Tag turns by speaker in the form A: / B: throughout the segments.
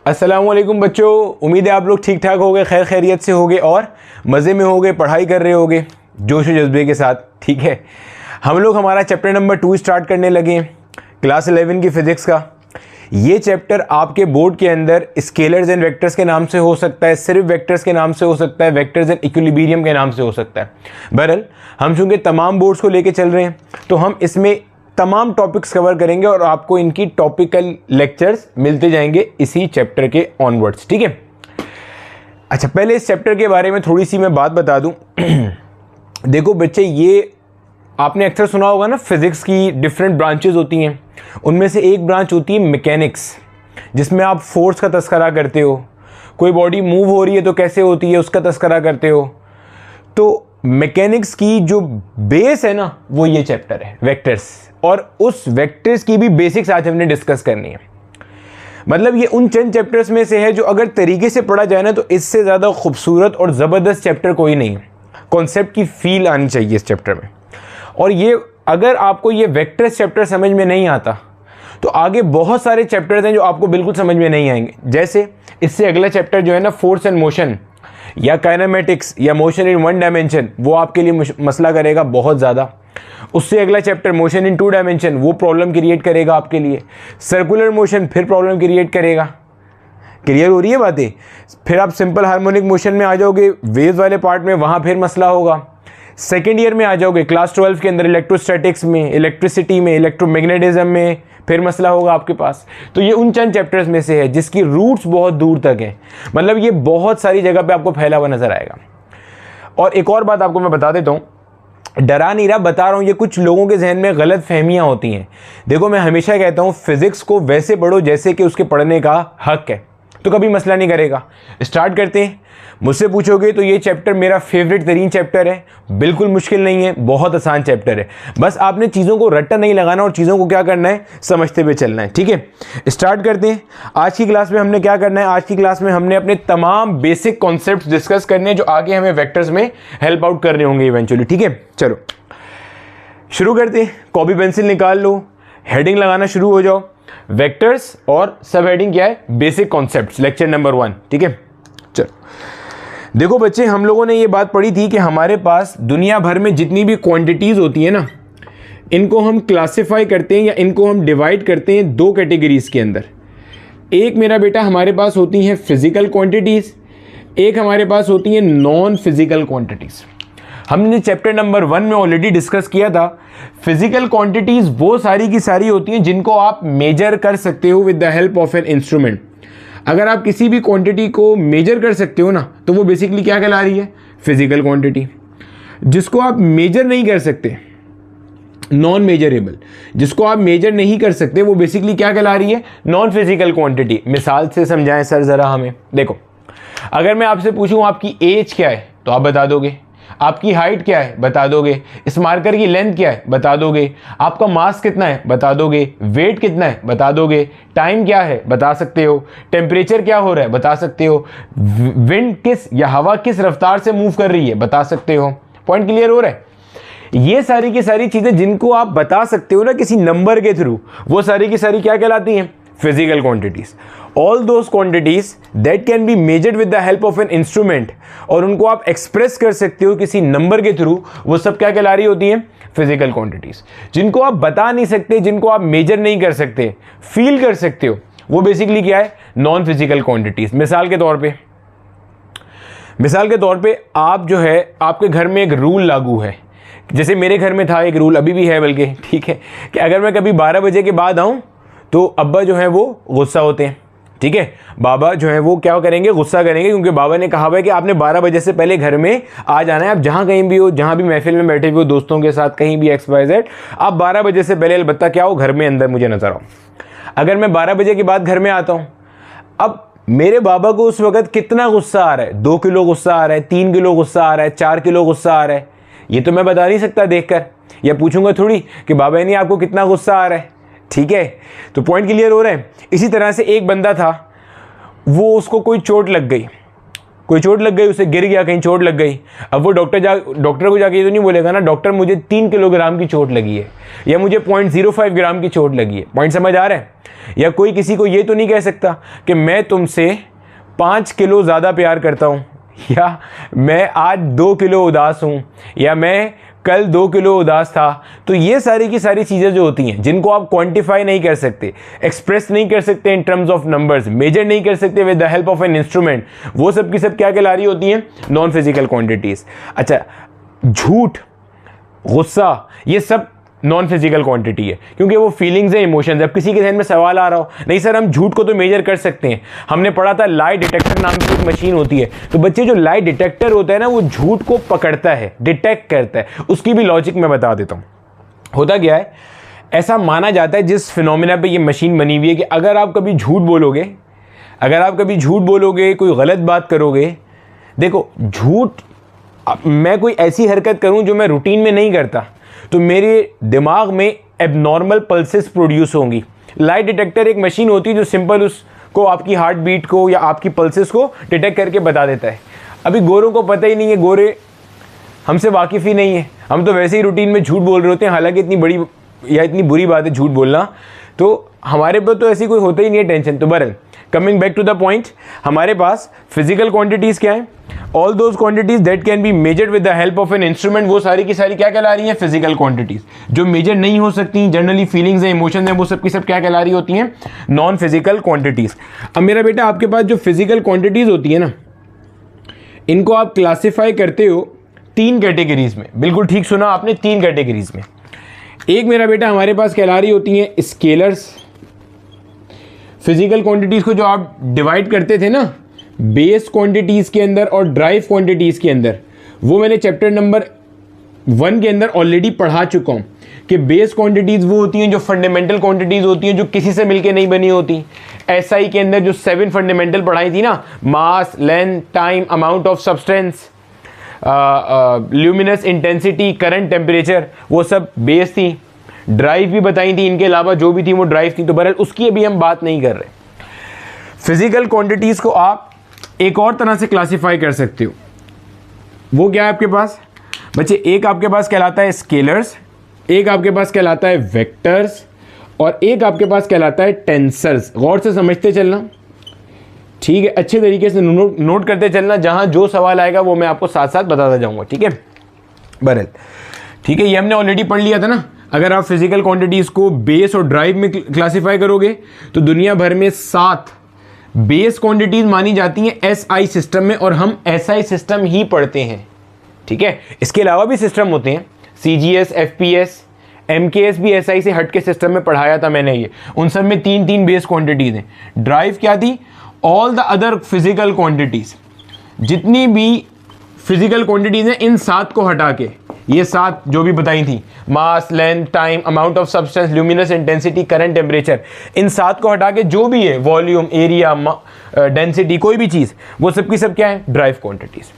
A: अस्सलामुअलैकुम बच्चों, उम्मीद है आप लोग ठीक ठाक होगे, खैर खैरियत से होगे और मज़े में होगे, पढ़ाई कर रहे होगे जोश और जज्बे के साथ। ठीक है, हम लोग हमारा चैप्टर नंबर 2 स्टार्ट करने लगे हैं, क्लास 11 की फ़िज़िक्स का। ये चैप्टर आपके बोर्ड के अंदर स्केलर्स एंड वेक्टर्स के नाम से हो सकता है, सिर्फ वेक्टर्स के नाम से हो सकता है, वेक्टर्स एंड इक्विलिब्रियम के नाम से हो सकता है। बहरहाल हम चूँकि तमाम बोर्ड्स को लेके चल रहे हैं तो हम इसमें तमाम टॉपिक्स कवर करेंगे और आपको इनकी टॉपिकल लेक्चर्स मिलते जाएंगे इसी चैप्टर के ऑनवर्ड्स। ठीक है, अच्छा पहले इस चैप्टर के बारे में थोड़ी सी मैं बात बता दूं। देखो बच्चे, ये आपने अक्सर सुना होगा ना, फिज़िक्स की डिफरेंट ब्रांचेस होती हैं। उनमें से एक ब्रांच होती है मैकेनिक्स, जिसमें आप फोर्स का तस्करा करते हो, कोई बॉडी मूव हो रही है तो कैसे होती है उसका तस्करा करते हो। तो मैकेनिक्स की जो बेस है ना, वो ये चैप्टर है वेक्टर्स, और उस वेक्टर्स की भी बेसिक्स आज हमने डिस्कस करनी है। मतलब ये उन चंद चैप्टर्स में से है जो अगर तरीके से पढ़ा जाए ना तो इससे ज़्यादा खूबसूरत और ज़बरदस्त चैप्टर कोई नहीं है। कॉन्सेप्ट की फील आनी चाहिए इस चैप्टर में। और ये अगर आपको ये वेक्टर्स चैप्टर समझ में नहीं आता तो आगे बहुत सारे चैप्टर्स हैं जो आपको बिल्कुल समझ में नहीं आएंगे। जैसे इससे अगला चैप्टर जो है ना, फोर्स एंड मोशन या काइनेमेटिक्स या मोशन इन 1 डायमेंशन, वो आपके लिए मसला करेगा बहुत ज़्यादा। उससे अगला चैप्टर मोशन इन 2 डायमेंशन, वो प्रॉब्लम क्रिएट करेगा आपके लिए। सर्कुलर मोशन फिर प्रॉब्लम क्रिएट करेगा। क्लियर हो रही है बातें? फिर आप सिंपल हार्मोनिक मोशन में आ जाओगे, वेव वाले पार्ट में, वहाँ फिर मसला होगा। सेकेंड ईयर में आ जाओगे क्लास 12 के अंदर, इलेक्ट्रोस्टैटिक्स में, इलेक्ट्रिसिटी में, इलेक्ट्रोमैग्नेटिज्म में फिर मसला होगा आपके पास। तो ये उन चंद चैप्टर्स में से है जिसकी रूट्स बहुत दूर तक हैं। मतलब ये बहुत सारी जगह पे आपको फैला हुआ नजर आएगा। और एक और बात आपको मैं बता देता हूँ, डरा नहीं रहा, बता रहा हूँ, ये कुछ लोगों के जहन में गलत फहमियाँ होती हैं। देखो मैं हमेशा कहता हूँ फिज़िक्स को वैसे पढ़ो जैसे कि उसके पढ़ने का हक है, तो कभी मसला नहीं करेगा। स्टार्ट करते हैं। मुझसे पूछोगे तो ये चैप्टर मेरा फेवरेट तरीन चैप्टर है। बिल्कुल मुश्किल नहीं है, बहुत आसान चैप्टर है। बस आपने चीज़ों को रट्टा नहीं लगाना और चीज़ों को क्या करना है, समझते हुए चलना है। ठीक है, स्टार्ट करते हैं। आज की क्लास में हमने क्या करना है, आज की क्लास में हमने अपने तमाम बेसिक कॉन्सेप्ट डिस्कस करने हैं जो आगे हमें वेक्टर्स में हेल्प आउट करने होंगे इवेंचुअली। ठीक है, चलो शुरू करते हैं। कॉपी पेंसिल निकाल लो, हेडिंग लगाना शुरू हो जाओ। वेक्टर्स और सब हेडिंग क्या है, बेसिक कॉन्सेप्ट्स, लेक्चर नंबर 1। ठीक है, चलो देखो बच्चे, हम लोगों ने ये बात पढ़ी थी कि हमारे पास दुनिया भर में जितनी भी क्वांटिटीज़ होती है ना, इनको हम क्लासिफाई करते हैं या इनको हम डिवाइड करते हैं 2 कैटेगरीज के अंदर। एक मेरा बेटा हमारे पास होती हैं फिजिकल क्वांटिटीज़, एक हमारे पास होती हैं नॉन फिजिकल क्वांटिटीज़। हमने चैप्टर नंबर 1 में ऑलरेडी डिस्कस किया था। फिजिकल क्वांटिटीज़ वो सारी की सारी होती हैं जिनको आप मेजर कर सकते हो with the help of an instrument. अगर आप किसी भी क्वांटिटी को मेजर कर सकते हो ना, तो वो बेसिकली क्या कहला रही है, फिजिकल क्वांटिटी। जिसको आप मेजर नहीं कर सकते, नॉन मेजरेबल, जिसको आप मेजर नहीं कर सकते, वो बेसिकली क्या कहला रही है, नॉन फिजिकल क्वांटिटी। मिसाल से समझाएं सर ज़रा हमें। देखो, अगर मैं आपसे पूछूं आपकी एज क्या है तो आप बता दोगे, आपकी हाइट क्या है बता दोगे, इस मार्कर की लेंथ क्या है बता दोगे, आपका मास कितना है बता दोगे, वेट कितना है बता दोगे, टाइम क्या है बता सकते हो, टेम्परेचर क्या हो रहा है बता सकते हो, विंड किस या हवा किस रफ्तार से मूव कर रही है बता सकते हो। पॉइंट क्लियर हो रहा है? ये सारी की सारी चीज़ें जिनको आप बता सकते हो ना किसी नंबर के थ्रू, वो सारी की सारी क्या कहलाती हैं, physical quantities. All those quantities that can be measured with the help of an instrument, और उनको आप एक्सप्रेस कर सकते हो किसी नंबर के थ्रू, वो सब क्या कहला रही होती हैं, फिजिकल क्वांटिटीज। जिनको आप बता नहीं सकते, जिनको आप मेजर नहीं कर सकते, फील कर सकते हो, वो बेसिकली क्या है, नॉन फिजिकल क्वांटिटीज। मिसाल के तौर पे आप जो है, आपके घर में एक रूल लागू है। जैसे मेरे घर में था एक रूल, अभी भी है बल्कि, ठीक है, कि अगर मैं कभी 12 बजे के बाद आऊँ तो अब्बा जो है वो गुस्सा होते हैं। ठीक है, बाबा जो है वो क्या करेंगे, गुस्सा करेंगे, क्योंकि बाबा ने कहा हुआ है कि आपने 12 बजे से पहले घर में आ जाना है। आप जहाँ कहीं भी हो, जहाँ भी महफिल में बैठे हुए हो, दोस्तों के साथ कहीं भी XYZ, आप 12 बजे से पहले अलबत्ता क्या हो, घर में अंदर मुझे नजर आओ। अगर मैं 12 बजे के बाद घर में आता हूँ, अब मेरे बाबा को उस वक्त कितना गुस्सा आ रहा है, 2 किलो गुस्सा आ रहा है, 3 किलो गुस्सा आ रहा है, 4 किलो गुस्सा आ रहा है, ये तो मैं बता नहीं सकता देखकर, या पूछूंगा थोड़ी कि बाबा नहीं आपको कितना गुस्सा आ रहा है। ठीक है, तो पॉइंट क्लियर हो रहा है। इसी तरह से एक बंदा था, वो उसको कोई चोट लग गई, कोई चोट लग गई, उसे गिर गया, कहीं चोट लग गई, अब वो डॉक्टर को जाके ये तो नहीं बोलेगा ना डॉक्टर मुझे 3 किलोग्राम की चोट लगी है या मुझे 0.05 ग्राम की चोट लगी है। पॉइंट समझ आ रहा है? या कोई किसी को ये तो नहीं कह सकता कि मैं तुमसे 5 किलो ज़्यादा प्यार करता हूँ, या मैं आज 2 किलो उदास हूँ, या मैं कल 2 किलो उदास था। तो ये सारी की सारी चीज़ें जो होती हैं जिनको आप क्वांटिफाई नहीं कर सकते, एक्सप्रेस नहीं कर सकते in terms of numbers, measure नहीं कर सकते with the help of an instrument, वो सब की सब क्या कहला रही होती हैं? Non physical quantities. अच्छा, झूठ, गुस्सा, ये सब नॉन फिजिकल क्वांटिटी है क्योंकि वो फीलिंग्स है, इमोशंस है। अब किसी के ध्यान में सवाल आ रहा हो, नहीं सर हम झूठ को तो मेजर कर सकते हैं, हमने पढ़ा था लाई डिटेक्टर नाम की एक मशीन होती है। तो बच्चे जो लाई डिटेक्टर होता है ना वो झूठ को पकड़ता है, डिटेक्ट करता है। उसकी भी लॉजिक मैं बता देता हूँ। होता क्या है, ऐसा माना जाता है जिस फिनोमिना पे ये मशीन बनी हुई है कि अगर आप कभी झूठ बोलोगे, कोई गलत बात करोगे, देखो झूठ, मैं कोई ऐसी हरकत करूं जो मैं रूटीन में नहीं करता तो मेरे दिमाग में एबनॉर्मल पल्सेस प्रोड्यूस होंगी। लाइट डिटेक्टर एक मशीन होती है जो सिंपल उसको आपकी हार्ट बीट को या आपकी पल्सेस को डिटेक्ट करके बता देता है। अभी गोरों को पता ही नहीं है, गोरे हमसे वाकिफ़ ही नहीं है, हम तो वैसे ही रूटीन में झूठ बोल रहे होते हैं। हालांकि इतनी बड़ी या इतनी बुरी बात है झूठ बोलना, तो हमारे पर तो ऐसी कोई होता ही नहीं है टेंशन। तो बहरहाल coming back to the point, हमारे पास फिजिकल क्वांटिटीज़ क्या है? All those quantities that can be measured with the help of an instrument, वो सारी की सारी क्या कहला रही हैं? Physical quantities. जो मेजर नहीं हो सकती, जनरली फीलिंग्स हैं, इमोशंस हैं, वो सब की सब क्या कहला रही होती हैं? Non physical quantities. अब मेरा बेटा आपके पास जो फिजिकल क्वांटिटीज होती है ना, इनको आप क्लासीफाई करते हो 3 कैटेगरीज में। बिल्कुल ठीक सुना आपने, 3 कैटेगरीज में। एक मेरा बेटा हमारे पास कहला रही होती हैं स्केलर्स। फिजिकल क्वांटिटीज को जो आप डिवाइड करते थे ना बेस क्वांटिटीज के अंदर और ड्राइव क्वांटिटीज के अंदर, वो मैंने चैप्टर नंबर 1 के अंदर ऑलरेडी पढ़ा चुका हूं कि बेस क्वांटिटीज वो होती हैं जो फंडामेंटल क्वांटिटीज होती हैं, जो किसी से मिलके नहीं बनी होती। एसआई के अंदर जो 7 फंडामेंटल पढ़ाई थी ना, mass, length, time, amount of substance, luminous intensity, current, temperature, वो सब बेस थी। ड्राइव भी बताई थी, इनके अलावा जो भी थी वो ड्राइव थी। तो बहरहाल उसकी अभी हम बात नहीं कर रहे। फिजिकल क्वांटिटीज को आप एक और तरह से क्लासिफाई कर सकते हो। वो क्या है आपके पास बच्चे? एक आपके पास कहलाता है स्केलर्स, एक आपके पास कहलाता है वेक्टर्स, और एक आपके पास कहलाता है टेंसर्स। गौर से समझते चलना, ठीक है? अच्छे तरीके से नोट करते चलना, जहां जो सवाल आएगा वो मैं आपको साथ साथ बताता जाऊंगा, ठीक है? बहरहाल ठीक है, ये हमने ऑलरेडी पढ़ लिया था ना। अगर आप फिजिकल क्वांटिटीज को बेस और ड्राइव में क्लासिफाई करोगे तो दुनिया भर में 7 बेस क्वांटिटीज मानी जाती हैं एसआई सिस्टम में, और हम एसआई सिस्टम ही पढ़ते हैं, ठीक है? इसके अलावा भी सिस्टम होते हैं, सीजीएस, एफपीएस, एमकेएस भी एसआई से हट के सिस्टम में पढ़ाया था मैंने ये। उन सब में 3 बेस क्वांटिटीज हैं। ड्राइव क्या थी? All the other physical quantities, जितनी भी फिजिकल क्वांटिटीज हैं इन 7 को हटा के, ये 7 जो भी बताई थी, mass, length, time, amount of substance, luminous intensity, current, temperature, इन 7 को हटा के जो भी है, वॉल्यूम, एरिया, डेंसिटी, कोई भी चीज़, वो सब की सब क्या है? Drive quantities.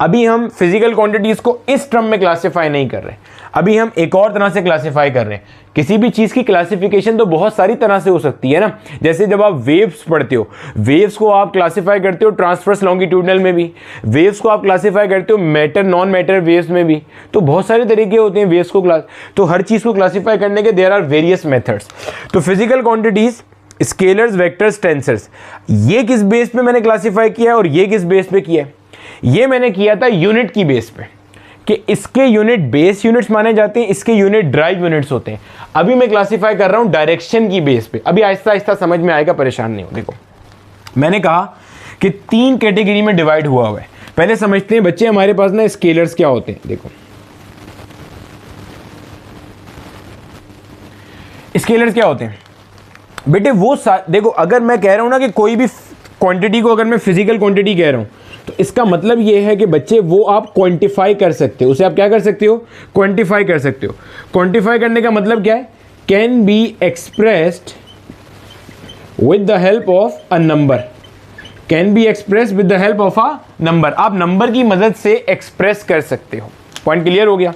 A: अभी हम फिजिकल क्वांटिटीज को इस टर्म में क्लासिफाई नहीं कर रहे, अभी हम एक और तरह से क्लासिफाई कर रहे हैं। किसी भी चीज़ की क्लासिफिकेशन तो बहुत सारी तरह से हो सकती है ना। जैसे जब आप वेव्स पढ़ते हो, वेव्स को आप क्लासिफाई करते हो ट्रांसवर्स लॉन्गिट्यूडनल में भी, वेव्स को आप क्लासिफाई करते हो मैटर नॉन मैटर वेव्स में भी। तो बहुत सारे तरीके होते हैं वेव्स को तो हर चीज़ को क्लासिफाई करने के देयर आर वेरियस मेथड्स। तो physical quantities, scalars, vectors, tensors, ये किस बेस पे मैंने क्लासिफाई किया है और ये किस बेस पे किया है? ये मैंने किया था यूनिट की बेस पे, कि इसके यूनिट बेस यूनिट्स माने जाते हैं, इसके यूनिट ड्राइव यूनिट्स होते हैं। अभी मैं क्लासिफाई कर रहा हूं डायरेक्शन की बेस पे। अभी आहिस्ता आहिस्ता समझ में आएगा, परेशान नहीं हो। देखो मैंने कहा कि 3 कैटेगरी में डिवाइड हुआ है। पहले समझते हैं बच्चे हमारे पास ना स्केलर्स क्या होते हैं। देखो स्केलर्स क्या होते हैं बेटे? वो देखो, अगर मैं कह रहा हूं ना कि कोई भी क्वांटिटी को अगर मैं फिजिकल क्वांटिटी कह रहा हूं, तो इसका मतलब ये है कि बच्चे वो आप क्वांटिफाई कर सकते हो, उसे आप क्या कर सकते हो? क्वांटिफाई कर सकते हो। क्वांटिफाई करने का मतलब क्या है? Can be expressed with the help of a number, can be express with the help of a number. आप नंबर की मदद से एक्सप्रेस कर सकते हो। पॉइंट क्लियर हो गया?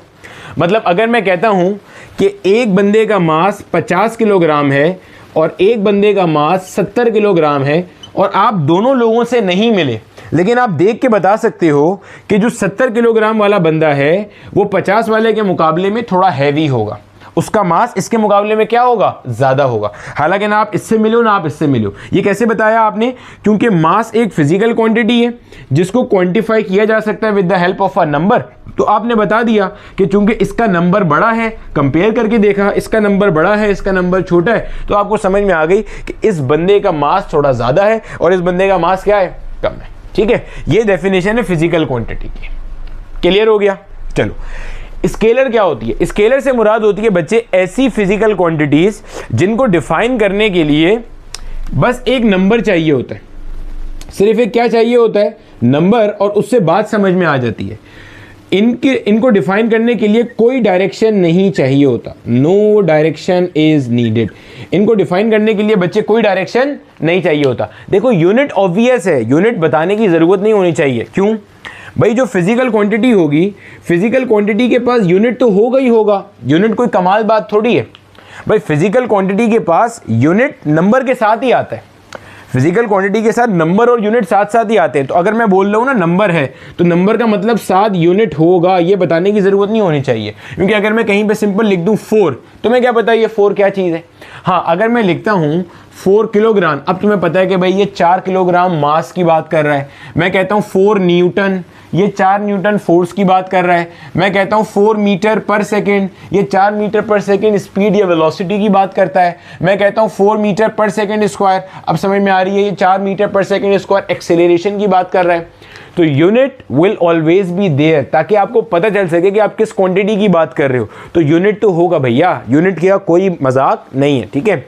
A: मतलब अगर मैं कहता हूं कि एक बंदे का मास 50 किलोग्राम है और एक बंदे का मास 70 किलोग्राम है, और आप दोनों लोगों से नहीं मिले, लेकिन आप देख के बता सकते हो कि जो 70 किलोग्राम वाला बंदा है वो 50 वाले के मुकाबले में थोड़ा हैवी होगा, उसका मास इसके मुकाबले में क्या होगा, ज़्यादा होगा। हालांकि ना आप इससे मिलो ना आप इससे मिलो। ये कैसे बताया आपने? क्योंकि मास एक फिजिकल क्वांटिटी है जिसको क्वांटिफाई किया जा सकता है with the help of a number. तो आपने बता दिया कि चूंकि इसका नंबर बड़ा है, कंपेयर करके देखा, इसका नंबर बड़ा है, इसका नंबर छोटा है, तो आपको समझ में आ गई कि इस बंदे का मास थोड़ा ज़्यादा है और इस बंदे का मास क्या है, कम है। ठीक है, ये डेफिनेशन है फिजिकल क्वांटिटी की। क्लियर हो गया? चलो, स्केलर क्या होती है? स्केलर से मुराद होती है बच्चे ऐसी फिजिकल क्वांटिटीज जिनको डिफाइन करने के लिए बस एक नंबर चाहिए होता है। सिर्फ एक क्या चाहिए होता है, नंबर, और उससे बात समझ में आ जाती है। इनको डिफाइन करने के लिए कोई डायरेक्शन नहीं चाहिए होता, नो डायरेक्शन इज नीडेड। इनको डिफाइन करने के लिए बच्चे कोई डायरेक्शन नहीं चाहिए होता। देखो यूनिट ऑब्वियस है, यूनिट बताने की जरूरत नहीं होनी चाहिए। क्यों भाई? जो फिजिकल क्वांटिटी होगी, फिजिकल क्वांटिटी के पास यूनिट तो होगा ही होगा। यूनिट कोई कमाल बात थोड़ी है भाई। फिजिकल क्वांटिटी के पास यूनिट नंबर के साथ ही आता है। फिजिकल क्वांटिटी के साथ नंबर और यूनिट साथ साथ ही आते हैं। तो अगर मैं बोल रहा हूँ ना नंबर है, तो नंबर का मतलब साथ यूनिट होगा, ये बताने की जरूरत नहीं होनी चाहिए। क्योंकि अगर मैं कहीं पे सिंपल लिख दूँ 4, तो मैं क्या पता ये 4 क्या चीज़ है। हाँ, अगर मैं लिखता हूँ 4 किलोग्राम, अब तुम्हें पता है कि भाई ये 4 किलोग्राम मास की बात कर रहा है। मैं कहता हूँ 4 न्यूटन, ये 4 न्यूटन फोर्स की बात कर रहा है। मैं कहता हूँ 4 मीटर पर सेकेंड, ये 4 मीटर पर सेकेंड स्पीड या वेलोसिटी की बात करता है। मैं कहता हूँ 4 मीटर पर सेकेंड स्क्वायर, अब समझ में आ रही है, ये 4 मीटर पर सेकेंड स्क्वायर एक्सेलरेशन की बात कर रहा है। तो unit will always be there, ताकि आपको पता चल सके कि आप किस क्वांटिटी की बात कर रहे हो। तो यूनिट तो होगा भैया, यूनिट का कोई मजाक नहीं है। ठीक है,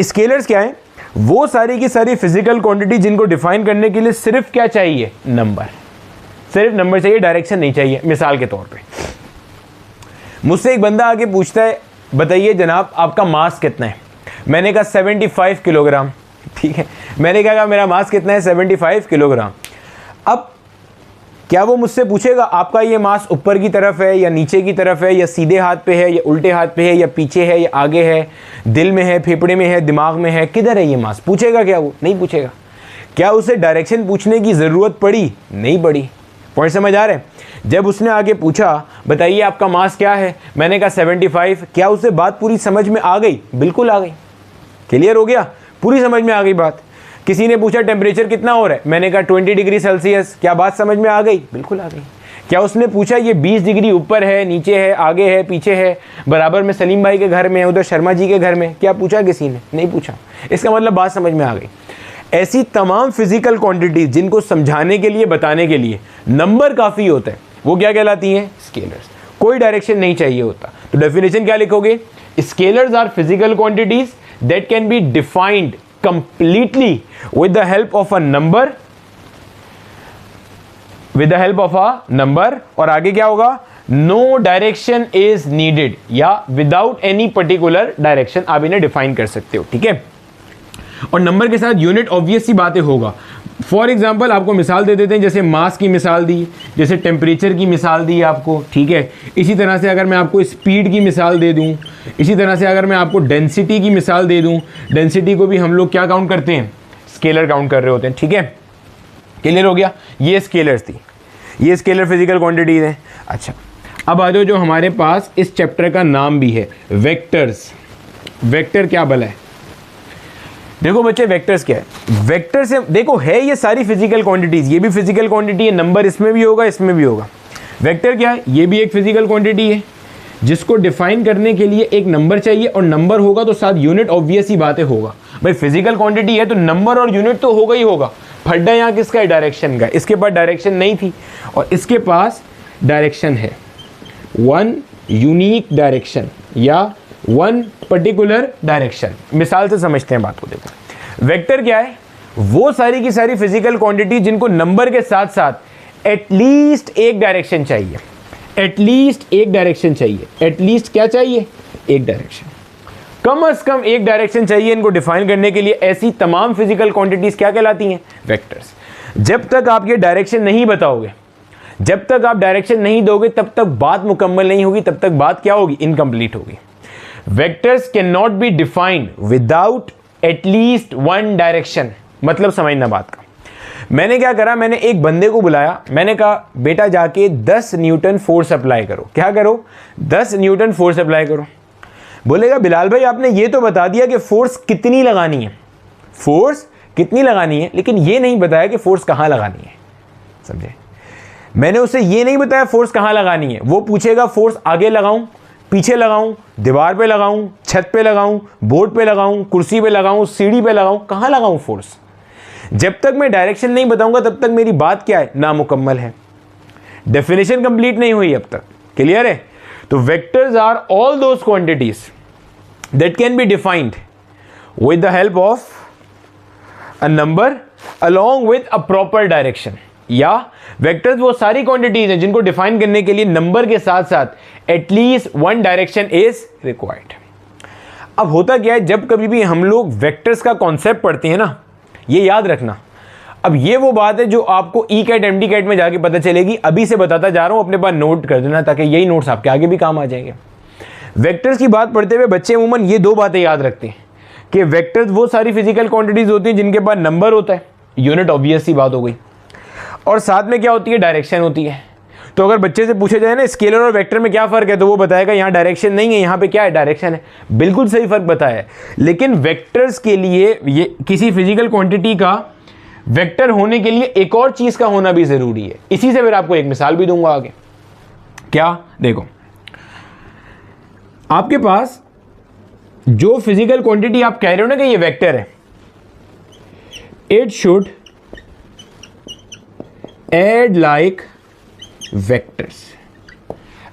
A: स्केलर्स क्या है? वो सारी की सारी फिजिकल क्वांटिटी जिनको डिफाइन करने के लिए सिर्फ क्या चाहिए, नंबर। सिर्फ नंबर चाहिए, डायरेक्शन नहीं चाहिए। मिसाल के तौर पे मुझसे एक बंदा आके पूछता है, बताइए जनाब आपका मास कितना है? मैंने कहा 75 किलोग्राम। ठीक है, मैंने कहा मेरा मास कितना है, 75 किलोग्राम। अब क्या वो मुझसे पूछेगा आपका ये मास ऊपर की तरफ है या नीचे की तरफ है, या सीधे हाथ पे है या उल्टे हाथ पे है, या पीछे है या आगे है, दिल में है, फेफड़े में है, दिमाग में है, किधर है ये मास? पूछेगा क्या? वो नहीं पूछेगा। क्या उसे डायरेक्शन पूछने की ज़रूरत पड़ी? नहीं पड़ी। पॉइंट समझ आ रहे हैं? जब उसने आगे पूछा बताइए आपका मास क्या है, मैंने कहा 75, क्या उसे बात पूरी समझ में आ गई? बिल्कुल आ गई। क्लियर हो गया? पूरी समझ में आ गई बात। किसी ने पूछा टेम्परेचर कितना हो रहा है, मैंने कहा 20 डिग्री सेल्सियस, क्या बात समझ में आ गई? बिल्कुल आ गई। क्या उसने पूछा ये 20 डिग्री ऊपर है, नीचे है, आगे है, पीछे है, बराबर में सलीम भाई के घर में है, उधर शर्मा जी के घर में, क्या पूछा किसी ने? नहीं पूछा। इसका मतलब बात समझ में आ गई। ऐसी तमाम फिजिकल क्वांटिटी जिनको समझाने के लिए, बताने के लिए नंबर काफ़ी होता है, वो क्या कहलाती हैं? स्केलर्स। कोई डायरेक्शन नहीं चाहिए होता। तो डेफिनेशन क्या लिखोगे? Scalars are physical quantities that can be defined completely with the help of a number, with the help of a number, और आगे क्या होगा? नो डायरेक्शन इज नीडेड, या विदाउट एनी पर्टिकुलर डायरेक्शन आप इन्हें डिफाइन कर सकते हो। ठीक है, और नंबर के साथ यूनिट ऑब्वियस सी बातें होगा। फॉर एग्जांपल आपको मिसाल दे देते हैं, जैसे मास की मिसाल दी, जैसे टेम्परेचर की मिसाल दी आपको। ठीक है, इसी तरह से अगर मैं आपको स्पीड की मिसाल दे दूं, इसी तरह से अगर मैं आपको डेंसिटी की मिसाल दे दूं, डेंसिटी को भी हम लोग क्या काउंट करते हैं? स्केलर काउंट कर रहे होते हैं। ठीक है, क्लियर हो गया? ये स्केलर्स थी, ये स्केलर फिजिकल क्वांटिटीज हैं। अच्छा, अब आ जाओ जो हमारे पास इस चैप्टर का नाम भी है, वेक्टर्स। वेक्टर क्या भला है? देखो बच्चे, वेक्टर्स क्या है? वेक्टर से देखो है ये सारी फिजिकल क्वांटिटीज, ये भी फिजिकल क्वांटिटी है, नंबर इसमें भी होगा, इसमें भी होगा। वेक्टर क्या है? ये भी एक फिजिकल क्वांटिटी है जिसको डिफाइन करने के लिए एक नंबर चाहिए, और नंबर होगा तो साथ यूनिट ऑब्वियस ही बातें होगा। भाई फिजिकल क्वांटिटी है तो नंबर और यूनिट तो होगा ही होगा। फड्डा यहाँ किसका है? डायरेक्शन का। इसके पास डायरेक्शन नहीं थी और इसके पास डायरेक्शन है, वन यूनिक डायरेक्शन या वन पर्टिकुलर डायरेक्शन। मिसाल से समझते हैं बात को। देखो वेक्टर क्या है? वो सारी की सारी फिजिकल क्वांटिटी जिनको नंबर के साथ साथ एटलीस्ट एक डायरेक्शन चाहिए। एटलीस्ट एक डायरेक्शन चाहिए। एटलीस्ट क्या चाहिए? एक डायरेक्शन। कम से कम एक डायरेक्शन चाहिए इनको डिफाइन करने के लिए। ऐसी तमाम फिजिकल क्वांटिटीज क्या कहलाती हैं? वेक्टर्स। जब तक आप ये डायरेक्शन नहीं बताओगे, जब तक आप डायरेक्शन नहीं दोगे, तब तक बात मुकम्मल नहीं होगी, तब तक बात क्या होगी? इनकम्प्लीट होगी। Vectors can not be defined without at least one direction. मतलब समझना बात का, मैंने क्या करा, मैंने एक बंदे को बुलाया, मैंने कहा बेटा जाके 10 न्यूटन फोर्स अप्लाई करो। क्या करो? 10 न्यूटन फोर्स अप्लाई करो। बोलेगा बिलाल भाई आपने ये तो बता दिया कि फोर्स कितनी लगानी है, फोर्स कितनी लगानी है, लेकिन ये नहीं बताया कि फोर्स कहाँ लगानी है। समझे? मैंने उसे ये नहीं बताया फोर्स कहाँ लगानी है। वो पूछेगा फोर्स आगे लगाऊं, पीछे लगाऊं, दीवार पे लगाऊं, छत पे लगाऊं, बोर्ड पे लगाऊं, कुर्सी पे लगाऊं, सीढ़ी पे लगाऊं, कहाँ लगाऊं फोर्स। जब तक मैं डायरेक्शन नहीं बताऊंगा तब तक मेरी बात क्या है, नामुकम्मल है, डेफिनेशन कंप्लीट नहीं हुई अब तक। क्लियर है? तो vectors are all those quantities that can be defined with the help of a number along with a proper direction. या वेक्टर्स वो सारी क्वांटिटीज हैं जिनको डिफाइन करने के लिए नंबर के साथ साथ at least one direction is required. अब होता क्या है, जब कभी भी हम लोग वेक्टर्स का कॉन्सेप्ट पढ़ते हैं ना, ये याद रखना, अब ये वो बात है जो आपको ई कैट एमडी कैट में जाके पता चलेगी। अभी से बताता जा रहा हूं, अपने पास नोट कर देना ताकि यही नोट्स आपके आगे भी काम आ जाएंगे। वेक्टर्स की बात पढ़ते हुए बच्चे अमूमन ये दो बातें याद रखते हैं कि वेक्टर्स वो सारी फिजिकल क्वांटिटीज होती हैं जिनके पास नंबर होता है, यूनिट ऑब्वियस सी बात हो गई, और साथ में क्या होती है, डायरेक्शन होती है। तो अगर बच्चे से पूछा जाए ना स्केलर और वेक्टर में क्या फ़र्क है, तो वो बताएगा यहाँ डायरेक्शन नहीं है, यहाँ पे क्या है, डायरेक्शन है। बिल्कुल सही फ़र्क बताया है। लेकिन वेक्टर्स के लिए, ये किसी फिजिकल क्वांटिटी का वेक्टर होने के लिए एक और चीज़ का होना भी ज़रूरी है। इसी से फिर आपको एक मिसाल भी दूंगा आगे। क्या? देखो, आपके पास जो फिजिकल क्वांटिटी आप कह रहे हो ना कि ये वेक्टर है, it should add like vectors.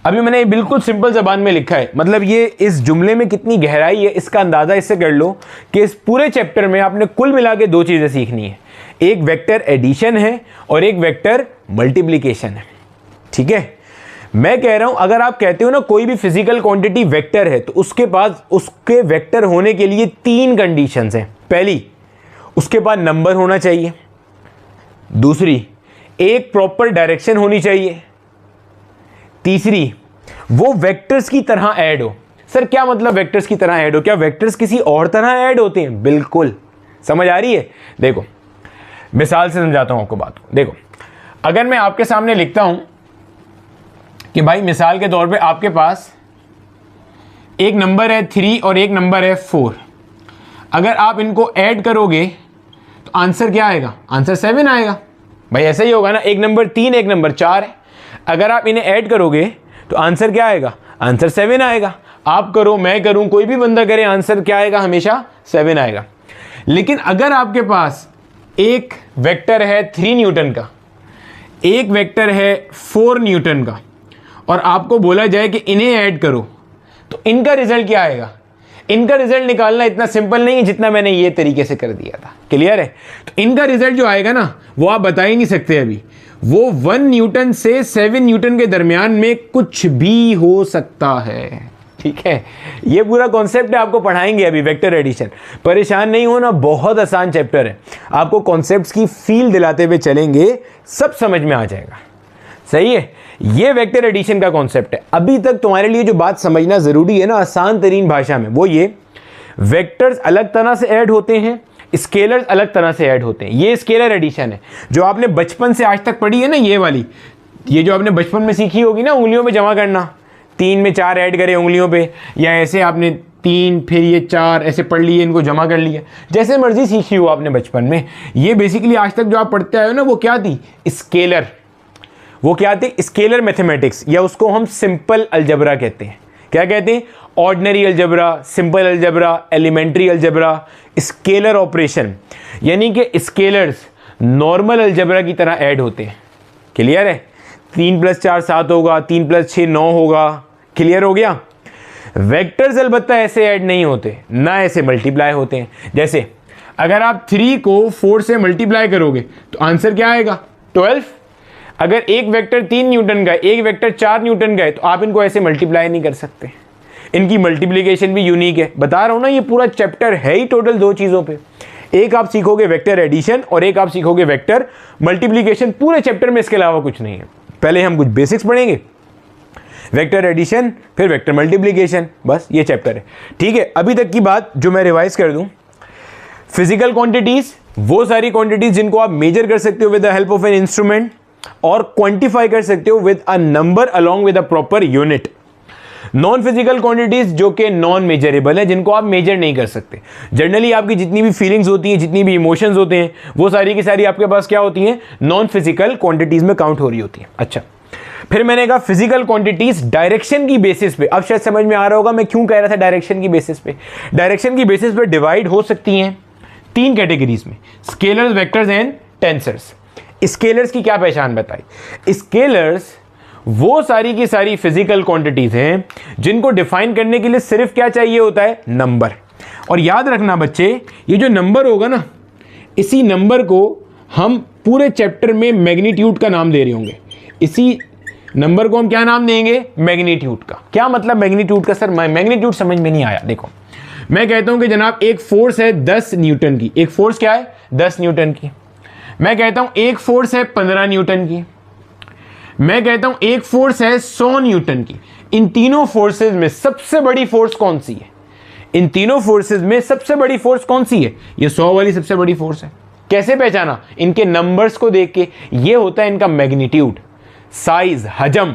A: अभी मैंने बिल्कुल सिंपल जबान में लिखा है, मतलब ये इस जुमले में कितनी गहराई है इसका अंदाजा इससे कर लो कि इस पूरे चैप्टर में आपने कुल मिला के दो चीजें सीखनी है, एक वेक्टर एडिशन है और एक वेक्टर मल्टीप्लिकेशन है। ठीक है? मैं कह रहा हूं अगर आप कहते हो ना कोई भी फिजिकल क्वांटिटी वेक्टर है, तो उसके पास उसके वेक्टर होने के लिए 3 कंडीशंस हैं। पहली, उसके पास नंबर होना चाहिए। दूसरी, एक प्रॉपर डायरेक्शन होनी चाहिए। तीसरी, वो वेक्टर्स की तरह ऐड हो। सर क्या मतलब वेक्टर्स की तरह ऐड हो? क्या वेक्टर्स किसी और तरह ऐड होते हैं? बिल्कुल। समझ आ रही है? देखो मिसाल से समझाता हूं आपको बात को। देखो, अगर मैं आपके सामने लिखता हूं कि भाई मिसाल के तौर पे आपके पास एक नंबर है 3 और एक नंबर है 4, अगर आप इनको ऐड करोगे तो आंसर क्या आएगा? आंसर 7 आएगा। भाई ऐसा ही होगा ना, एक नंबर 3 एक नंबर 4 है, अगर आप इन्हें ऐड करोगे तो आंसर क्या आएगा? आंसर 7 आएगा। आप करो, मैं करूं, कोई भी बंदा करे, आंसर क्या आएगा? हमेशा 7 आएगा। लेकिन अगर आपके पास एक वेक्टर है 3 न्यूटन का, एक वेक्टर है 4 न्यूटन का, और आपको बोला जाए कि इन्हें ऐड करो, तो इनका रिजल्ट क्या आएगा? इनका रिजल्ट निकालना इतना सिंपल नहीं है जितना मैंने ये तरीके से कर दिया था। क्लियर है? तो इनका रिजल्ट जो आएगा ना, वो आप बता ही नहीं सकते अभी। वो 1 न्यूटन से 7 न्यूटन के दरमियान में कुछ भी हो सकता है। ठीक है? ये पूरा कॉन्सेप्ट है, आपको पढ़ाएंगे अभी वेक्टर एडिशन। परेशान नहीं होना, बहुत आसान चैप्टर है। आपको कॉन्सेप्ट्स की फील दिलाते हुए चलेंगे, सब समझ में आ जाएगा। सही है? ये वेक्टर एडिशन का कॉन्सेप्ट है। अभी तक तुम्हारे लिए जो बात समझना जरूरी है ना आसान तरीन भाषा में, वो ये, वेक्टर्स अलग तरह से ऐड होते हैं, स्केलर्स अलग तरह से ऐड होते हैं। ये स्केलर एडिशन है जो आपने बचपन से आज तक पढ़ी है ना, ये वाली, ये जो आपने बचपन में सीखी होगी ना, उंगलियों में जमा करना, 3 में 4 ऐड करे उंगलियों पे, या ऐसे आपने 3 फिर ये 4 ऐसे पढ़ लिए, इनको जमा कर लिया, जैसे मर्जी सीखी हो आपने बचपन में। ये बेसिकली आज तक जो आप पढ़ते आए हो ना, वो क्या थी? स्केलर। वो क्या थी? स्केलर मैथमेटिक्स, या उसको हम सिंपल अलजबरा कहते हैं। क्या कहते हैं? Ordinary algebra, simple algebra, elementary algebra, scalar operation, यानी कि स्केलर्स नॉर्मल अलजबरा की तरह ऐड होते हैं। क्लियर है? 3 + 4 7 होगा, 3 + 6 9 होगा। क्लियर हो गया? वेक्टर्स अलबत्ता ऐसे ऐड नहीं होते, ना ऐसे मल्टीप्लाई होते हैं। जैसे अगर आप 3 को 4 से मल्टीप्लाई करोगे तो आंसर क्या आएगा? 12। अगर एक वेक्टर 3 न्यूटन का है, एक वेक्टर 4 न्यूटन का है, तो आप इनको ऐसे मल्टीप्लाई नहीं कर सकते। इनकी मल्टीप्लिकेशन भी यूनिक है। बता रहा हूं ना, ये पूरा चैप्टर है ही टोटल 2 चीज़ों पे। एक आप सीखोगे वेक्टर एडिशन और एक आप सीखोगे वेक्टर मल्टीप्लिकेशन। पूरे चैप्टर में इसके अलावा कुछ नहीं है। पहले हम कुछ बेसिक्स पढ़ेंगे, वेक्टर एडिशन, फिर वेक्टर मल्टीप्लिकेशन, बस ये चैप्टर है। ठीक है? अभी तक की बात जो मैं रिवाइज कर दूं, फिजिकल क्वांटिटीज वो सारी क्वांटिटीज जिनको आप मेजर कर सकते हो with the help of an instrument और क्वांटिफाई कर सकते हो with a number along with a proper unit. Non physical quantities जो कि नॉन मेजरेबल है, जिनको आप मेजर नहीं कर सकते। जनरली आपकी जितनी भी फीलिंग्स होती हैं, जितनी भी इमोशंस होते हैं, वो सारी की सारी आपके पास क्या होती हैं, नॉन फिजिकल क्वांटिटीज में काउंट हो रही होती हैं। अच्छा, फिर मैंने कहा फिजिकल क्वांटिटीज डायरेक्शन की बेसिस पे, अब शायद समझ में आ रहा होगा मैं क्यों कह रहा था डायरेक्शन की बेसिस पे। डायरेक्शन की बेसिस पे डिवाइड हो सकती हैं तीन कैटेगरीज में, scalars, vectors and tensors. Scalars की क्या पहचान बताई? स्केलर्स वो सारी की सारी फिजिकल क्वांटिटीज हैं जिनको डिफाइन करने के लिए सिर्फ क्या चाहिए होता है, नंबर। और याद रखना बच्चे, ये जो नंबर होगा ना, इसी नंबर को हम पूरे चैप्टर में मैग्नीट्यूड का नाम दे रहे होंगे। इसी नंबर को हम क्या नाम देंगे, मैग्नीट्यूड का। क्या मतलब मैग्नीट्यूड का? सर मैग्नीट्यूड समझ में नहीं आया। देखो, मैं कहता हूं कि जनाब एक फोर्स है 10 न्यूटन की, एक फोर्स क्या है 10 न्यूटन की। मैं कहता हूं एक फोर्स है 15 न्यूटन की। मैं कहता हूं एक फोर्स है 100 न्यूटन की। इन तीनों फोर्सेस में सबसे बड़ी फोर्स कौन सी है? इन तीनों फोर्सेस में सबसे बड़ी फोर्स कौन सी है? ये 100 वाली सबसे बड़ी फोर्स है। कैसे पहचाना? इनके नंबर्स को देख के। ये होता है इनका मैग्नीट्यूड, साइज, हजम,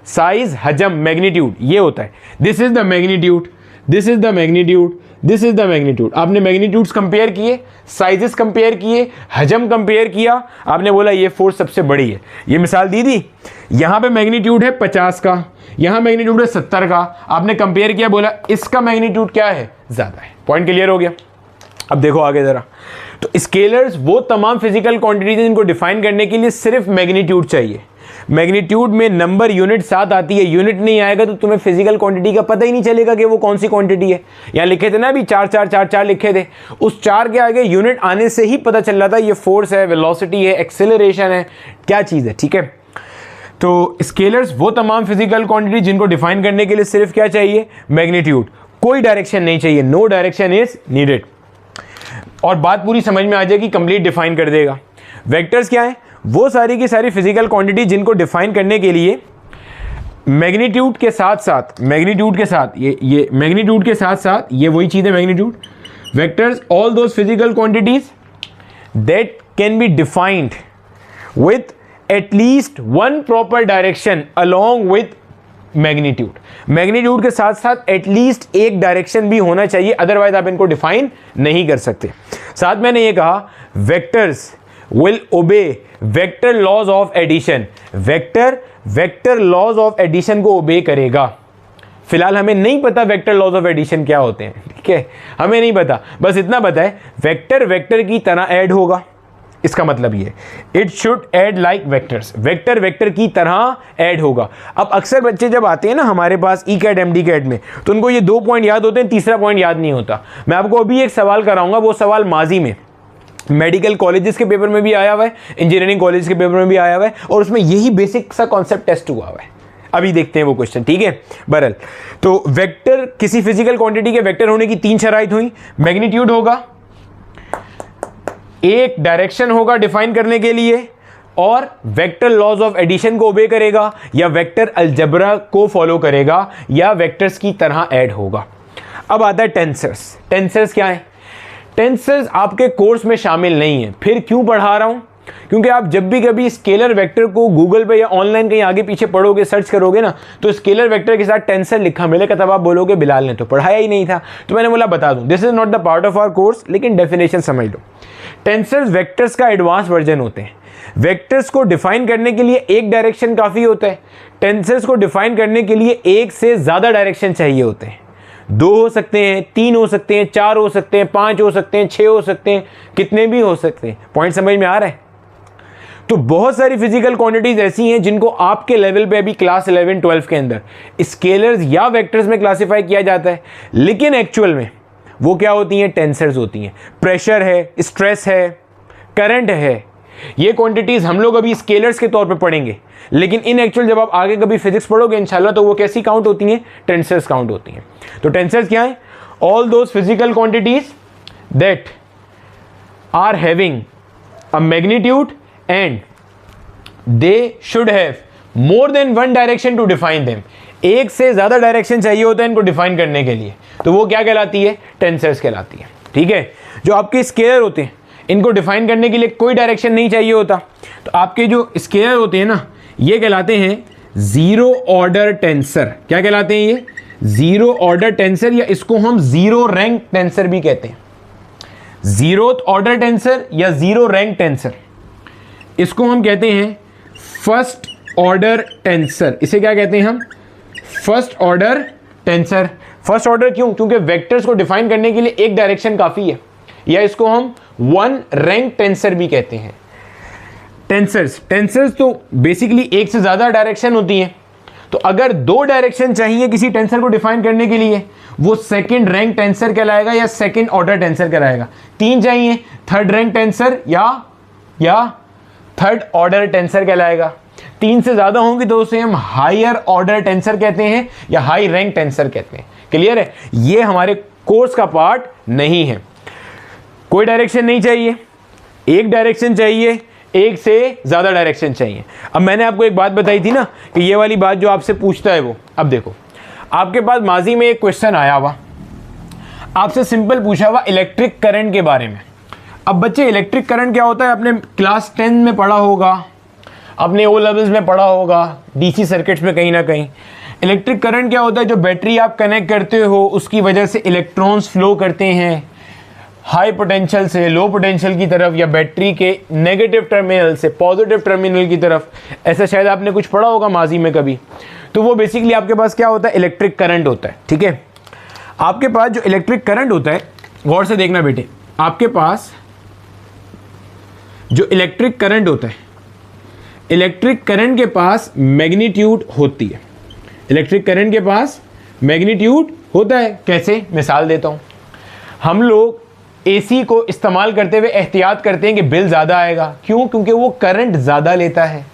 A: साइज, हजम, मैग्नीट्यूड, ये होता है। This is the magnitude, this is the magnitude, this is the magnitude. आपने मैग्नीट्यूड्स कंपेयर किए, साइजेस कंपेयर किए, हजम कंपेयर किया, आपने बोला ये फोर्स सबसे बड़ी है। ये मिसाल दी थी, यहां पे मैग्नीट्यूड है 50 का, यहां मैग्नीट्यूड है 70 का। आपने कंपेयर किया, बोला इसका मैग्नीट्यूड क्या है, ज्यादा है। पॉइंट क्लियर हो गया? अब देखो आगे जरा। तो स्केलर्स वो तमाम फिजिकल क्वांटिटीज जिनको डिफाइन करने के लिए सिर्फ मैग्नीट्यूड चाहिए। मैग्नीट्यूड में नंबर यूनिट साथ आती है, यूनिट नहीं आएगा तो तुम्हें फिजिकल क्वांटिटी का पता ही नहीं चलेगा कि वो कौन सी क्वांटिटी है। यहाँ लिखे थे ना अभी 4 4 4 4 लिखे थे, उस 4 के आगे यूनिट आने से ही पता चल रहा था ये फोर्स है, वेलोसिटी है, एक्सेलरेशन है, क्या चीज़ है। ठीक है, तो स्केलर्स वो तमाम फिजिकल क्वांटिटी जिनको डिफाइन करने के लिए सिर्फ क्या चाहिए, मैग्नीट्यूड। कोई डायरेक्शन नहीं चाहिए, नो डायरेक्शन इज नीडेड। और बात पूरी समझ में आ जाएगी, कंप्लीट डिफाइन कर देगा। वेक्टर्स क्या है? वो सारी की सारी फिजिकल क्वांटिटी जिनको डिफाइन करने के लिए मैग्नीट्यूड के साथ साथ, मैग्नीट्यूड के साथ, ये मैग्नीट्यूड के साथ साथ ये वही चीज है magnitude. Vectors all those physical quantities that can be defined with at least one proper direction along with magnitude. Magnitude के साथ साथ एटलीस्ट एक डायरेक्शन भी होना चाहिए, अदरवाइज आप इनको डिफाइन नहीं कर सकते। साथ मैंने ये कहा vectors will obey vector laws of addition। Vector laws of addition को ओबे करेगा। फिलहाल हमें नहीं पता वेक्टर लॉज ऑफ एडिशन क्या होते हैं, ठीक है, हमें नहीं पता, बस इतना पता है वेक्टर की तरह ऐड होगा। इसका मतलब ये it should add like vectors, vector की तरह ऐड होगा। अब अक्सर बच्चे जब आते हैं ना हमारे पास ई कैट एमडी कैट में, तो उनको ये 2 पॉइंट याद होते हैं, तीसरा पॉइंट याद नहीं होता। मैं आपको अभी एक सवाल कराऊंगा, वो सवाल माजी में मेडिकल कॉलेजेस के पेपर में भी आया हुआ है, इंजीनियरिंग कॉलेज के पेपर में भी आया हुआ है, और उसमें यही बेसिक सा कॉन्सेप्ट टेस्ट हुआ हुआ है। अभी देखते हैं वो क्वेश्चन, ठीक है। बहरहाल, तो वेक्टर, किसी फिजिकल क्वांटिटी के वेक्टर होने की 3 शराइत हुई। मैग्नीट्यूड होगा, एक डायरेक्शन होगा डिफाइन करने के लिए, और वेक्टर लॉज ऑफ एडिशन को ओबे करेगा, या वेक्टर अलजबरा को फॉलो करेगा, या वेक्टर्स की तरह ऐड होगा। अब आता है टेंसर्स। टेंसर्स क्या है? टेंसर्स आपके कोर्स में शामिल नहीं है। फिर क्यों पढ़ा रहा हूं? क्योंकि आप जब भी कभी स्केलर वेक्टर को गूगल पे या ऑनलाइन कहीं आगे पीछे पढ़ोगे, सर्च करोगे ना, तो स्केलर वेक्टर के साथ टेंसर लिखा मिलेगा, तब आप बोलोगे बिलाल ने तो पढ़ाया ही नहीं था। तो मैंने बोला बता दूं, this is not the part of our course, लेकिन डेफिनेशन समझ लो। टेंसर्स वेक्टर्स का एडवांस वर्जन होते हैं। वेक्टर्स को डिफाइन करने के लिए एक डायरेक्शन काफ़ी होता है, टेंसर्स को डिफाइन करने के लिए एक से ज़्यादा डायरेक्शन चाहिए होते हैं। 2 हो सकते हैं, 3 हो सकते हैं, 4 हो सकते हैं, 5 हो सकते हैं, 6 हो सकते हैं, कितने भी हो सकते हैं। पॉइंट समझ में आ रहा है? तो बहुत सारी फिजिकल क्वांटिटीज ऐसी हैं जिनको आपके लेवल पे अभी क्लास 11 12 के अंदर स्केलर्स या वेक्टर्स में क्लासिफाई किया जाता है, लेकिन एक्चुअल में वो क्या होती हैं? टेंसर्स होती हैं। प्रेशर है, स्ट्रेस है, करंट है, ये क्वांटिटीज हम लोग अभी स्केलर्स के तौर पे पढ़ेंगे, लेकिन इन एक्चुअल जब आप आगे कभी फिजिक्स पढ़ोगे इंशाल्लाह, तो वो कैसी काउंट होती हैं? टेंसर्स काउंट होती हैं। तो टेंसर्स क्या है? All those physical quantities that are having a magnitude and they should have more than one direction to define them. एक से ज्यादा डायरेक्शन चाहिए होता है इनको डिफाइन करने के लिए, तो वो क्या कहलाती है? टेंसर्स कहलाती है। ठीक है, जो आपके स्केलर होते हैं इनको डिफाइन करने के लिए कोई डायरेक्शन नहीं चाहिए होता, तो आपके जो स्केलर होते हैं ना ये कहलाते हैं जीरो ऑर्डर टेंसर। क्या कहलाते हैं ये? जीरो ऑर्डर टेंसर, या इसको हम जीरो रैंक टेंसर भी कहते हैं। जीरोथ ऑर्डर टेंसर या जीरो रैंक टेंसर, इसको हम कहते हैं फर्स्ट ऑर्डर टेंसर। इसे क्या कहते हैं हम? First order tensor. First order क्यों? क्योंकि वेक्टर्स को डिफाइन करने के लिए एक डायरेक्शन काफ़ी है, या इसको हम वन रैंक टेंसर भी कहते हैं। टेंसर्स तो बेसिकली एक से ज़्यादा डायरेक्शन होती हैं, तो अगर दो डायरेक्शन चाहिए किसी टेंसर को डिफाइन करने के लिए, वो सेकंड रैंक टेंसर कहलाएगा या सेकंड ऑर्डर टेंसर कहलाएगा। तीन चाहिए, थर्ड रैंक टेंसर या थर्ड ऑर्डर टेंसर कहलाएगा। तीन से ज़्यादा होंगे तो उसे हम हायर ऑर्डर टेंसर कहते हैं या हाई रैंक टेंसर कहते हैं। क्लियर है? ये हमारे कोर्स का पार्ट नहीं है। कोई डायरेक्शन नहीं चाहिए, एक डायरेक्शन चाहिए, एक से ज़्यादा डायरेक्शन चाहिए। अब मैंने आपको एक बात बताई थी ना कि ये वाली बात जो आपसे पूछता है वो, अब देखो आपके पास माजी में एक क्वेश्चन आया हुआ, आपसे सिंपल पूछा हुआ इलेक्ट्रिक करंट के बारे में। अब बच्चे इलेक्ट्रिक करंट क्या होता है आपने क्लास 10 में पढ़ा होगा, अपने ओ लेवल्स में पढ़ा होगा, डीसी सर्किट्स में कहीं ना कहीं। इलेक्ट्रिक करंट क्या होता है? जो बैटरी आप कनेक्ट करते हो उसकी वजह से इलेक्ट्रॉन्स फ्लो करते हैं हाई पोटेंशियल से लो पोटेंशियल की तरफ, या बैटरी के नेगेटिव टर्मिनल से पॉजिटिव टर्मिनल की तरफ। ऐसा शायद आपने कुछ पढ़ा होगा माजी में कभी। तो वो बेसिकली आपके पास क्या होता है? इलेक्ट्रिक करंट होता है। ठीक है, आपके पास जो इलेक्ट्रिक करंट होता है, गौर से देखना बेटे, आपके पास जो इलेक्ट्रिक करंट होता है, इलेक्ट्रिक करंट के पास मैग्नीट्यूड होती है। इलेक्ट्रिक करंट के पास मैग्नीट्यूड होता है। कैसे? मिसाल देता हूं। हम लोग एसी को इस्तेमाल करते हुए एहतियात करते हैं कि बिल ज़्यादा आएगा। क्यों? क्योंकि वो करंट ज़्यादा लेता है।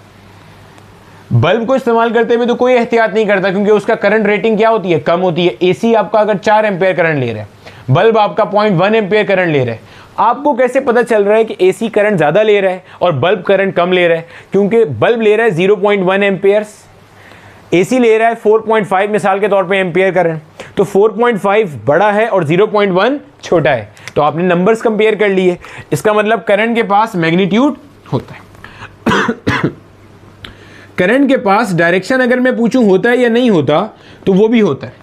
A: बल्ब को इस्तेमाल करते हुए तो कोई एहतियात नहीं करता, क्योंकि उसका करंट रेटिंग क्या होती है? कम होती है। एसी आपका अगर 4 एम्पेयर करंट ले रहा है, बल्ब आपका 0.1 एम्पेयर करंट ले रहा है। आपको कैसे पता चल रहा है कि एसी करंट ज़्यादा ले रहा है और बल्ब करंट कम ले रहा है? क्योंकि बल्ब ले रहा है 0.1 एम्पेयर्स, एसी ले रहा है 4.5 मिसाल के तौर पे एम्पेयर करंट। तो 4.5 बड़ा है और 0.1 छोटा है, तो आपने नंबर्स कंपेयर कर लिए। इसका मतलब करंट के पास मैग्नीट्यूड होता है। करंट के पास डायरेक्शन अगर मैं पूछूं होता है या नहीं होता, तो वो भी होता है।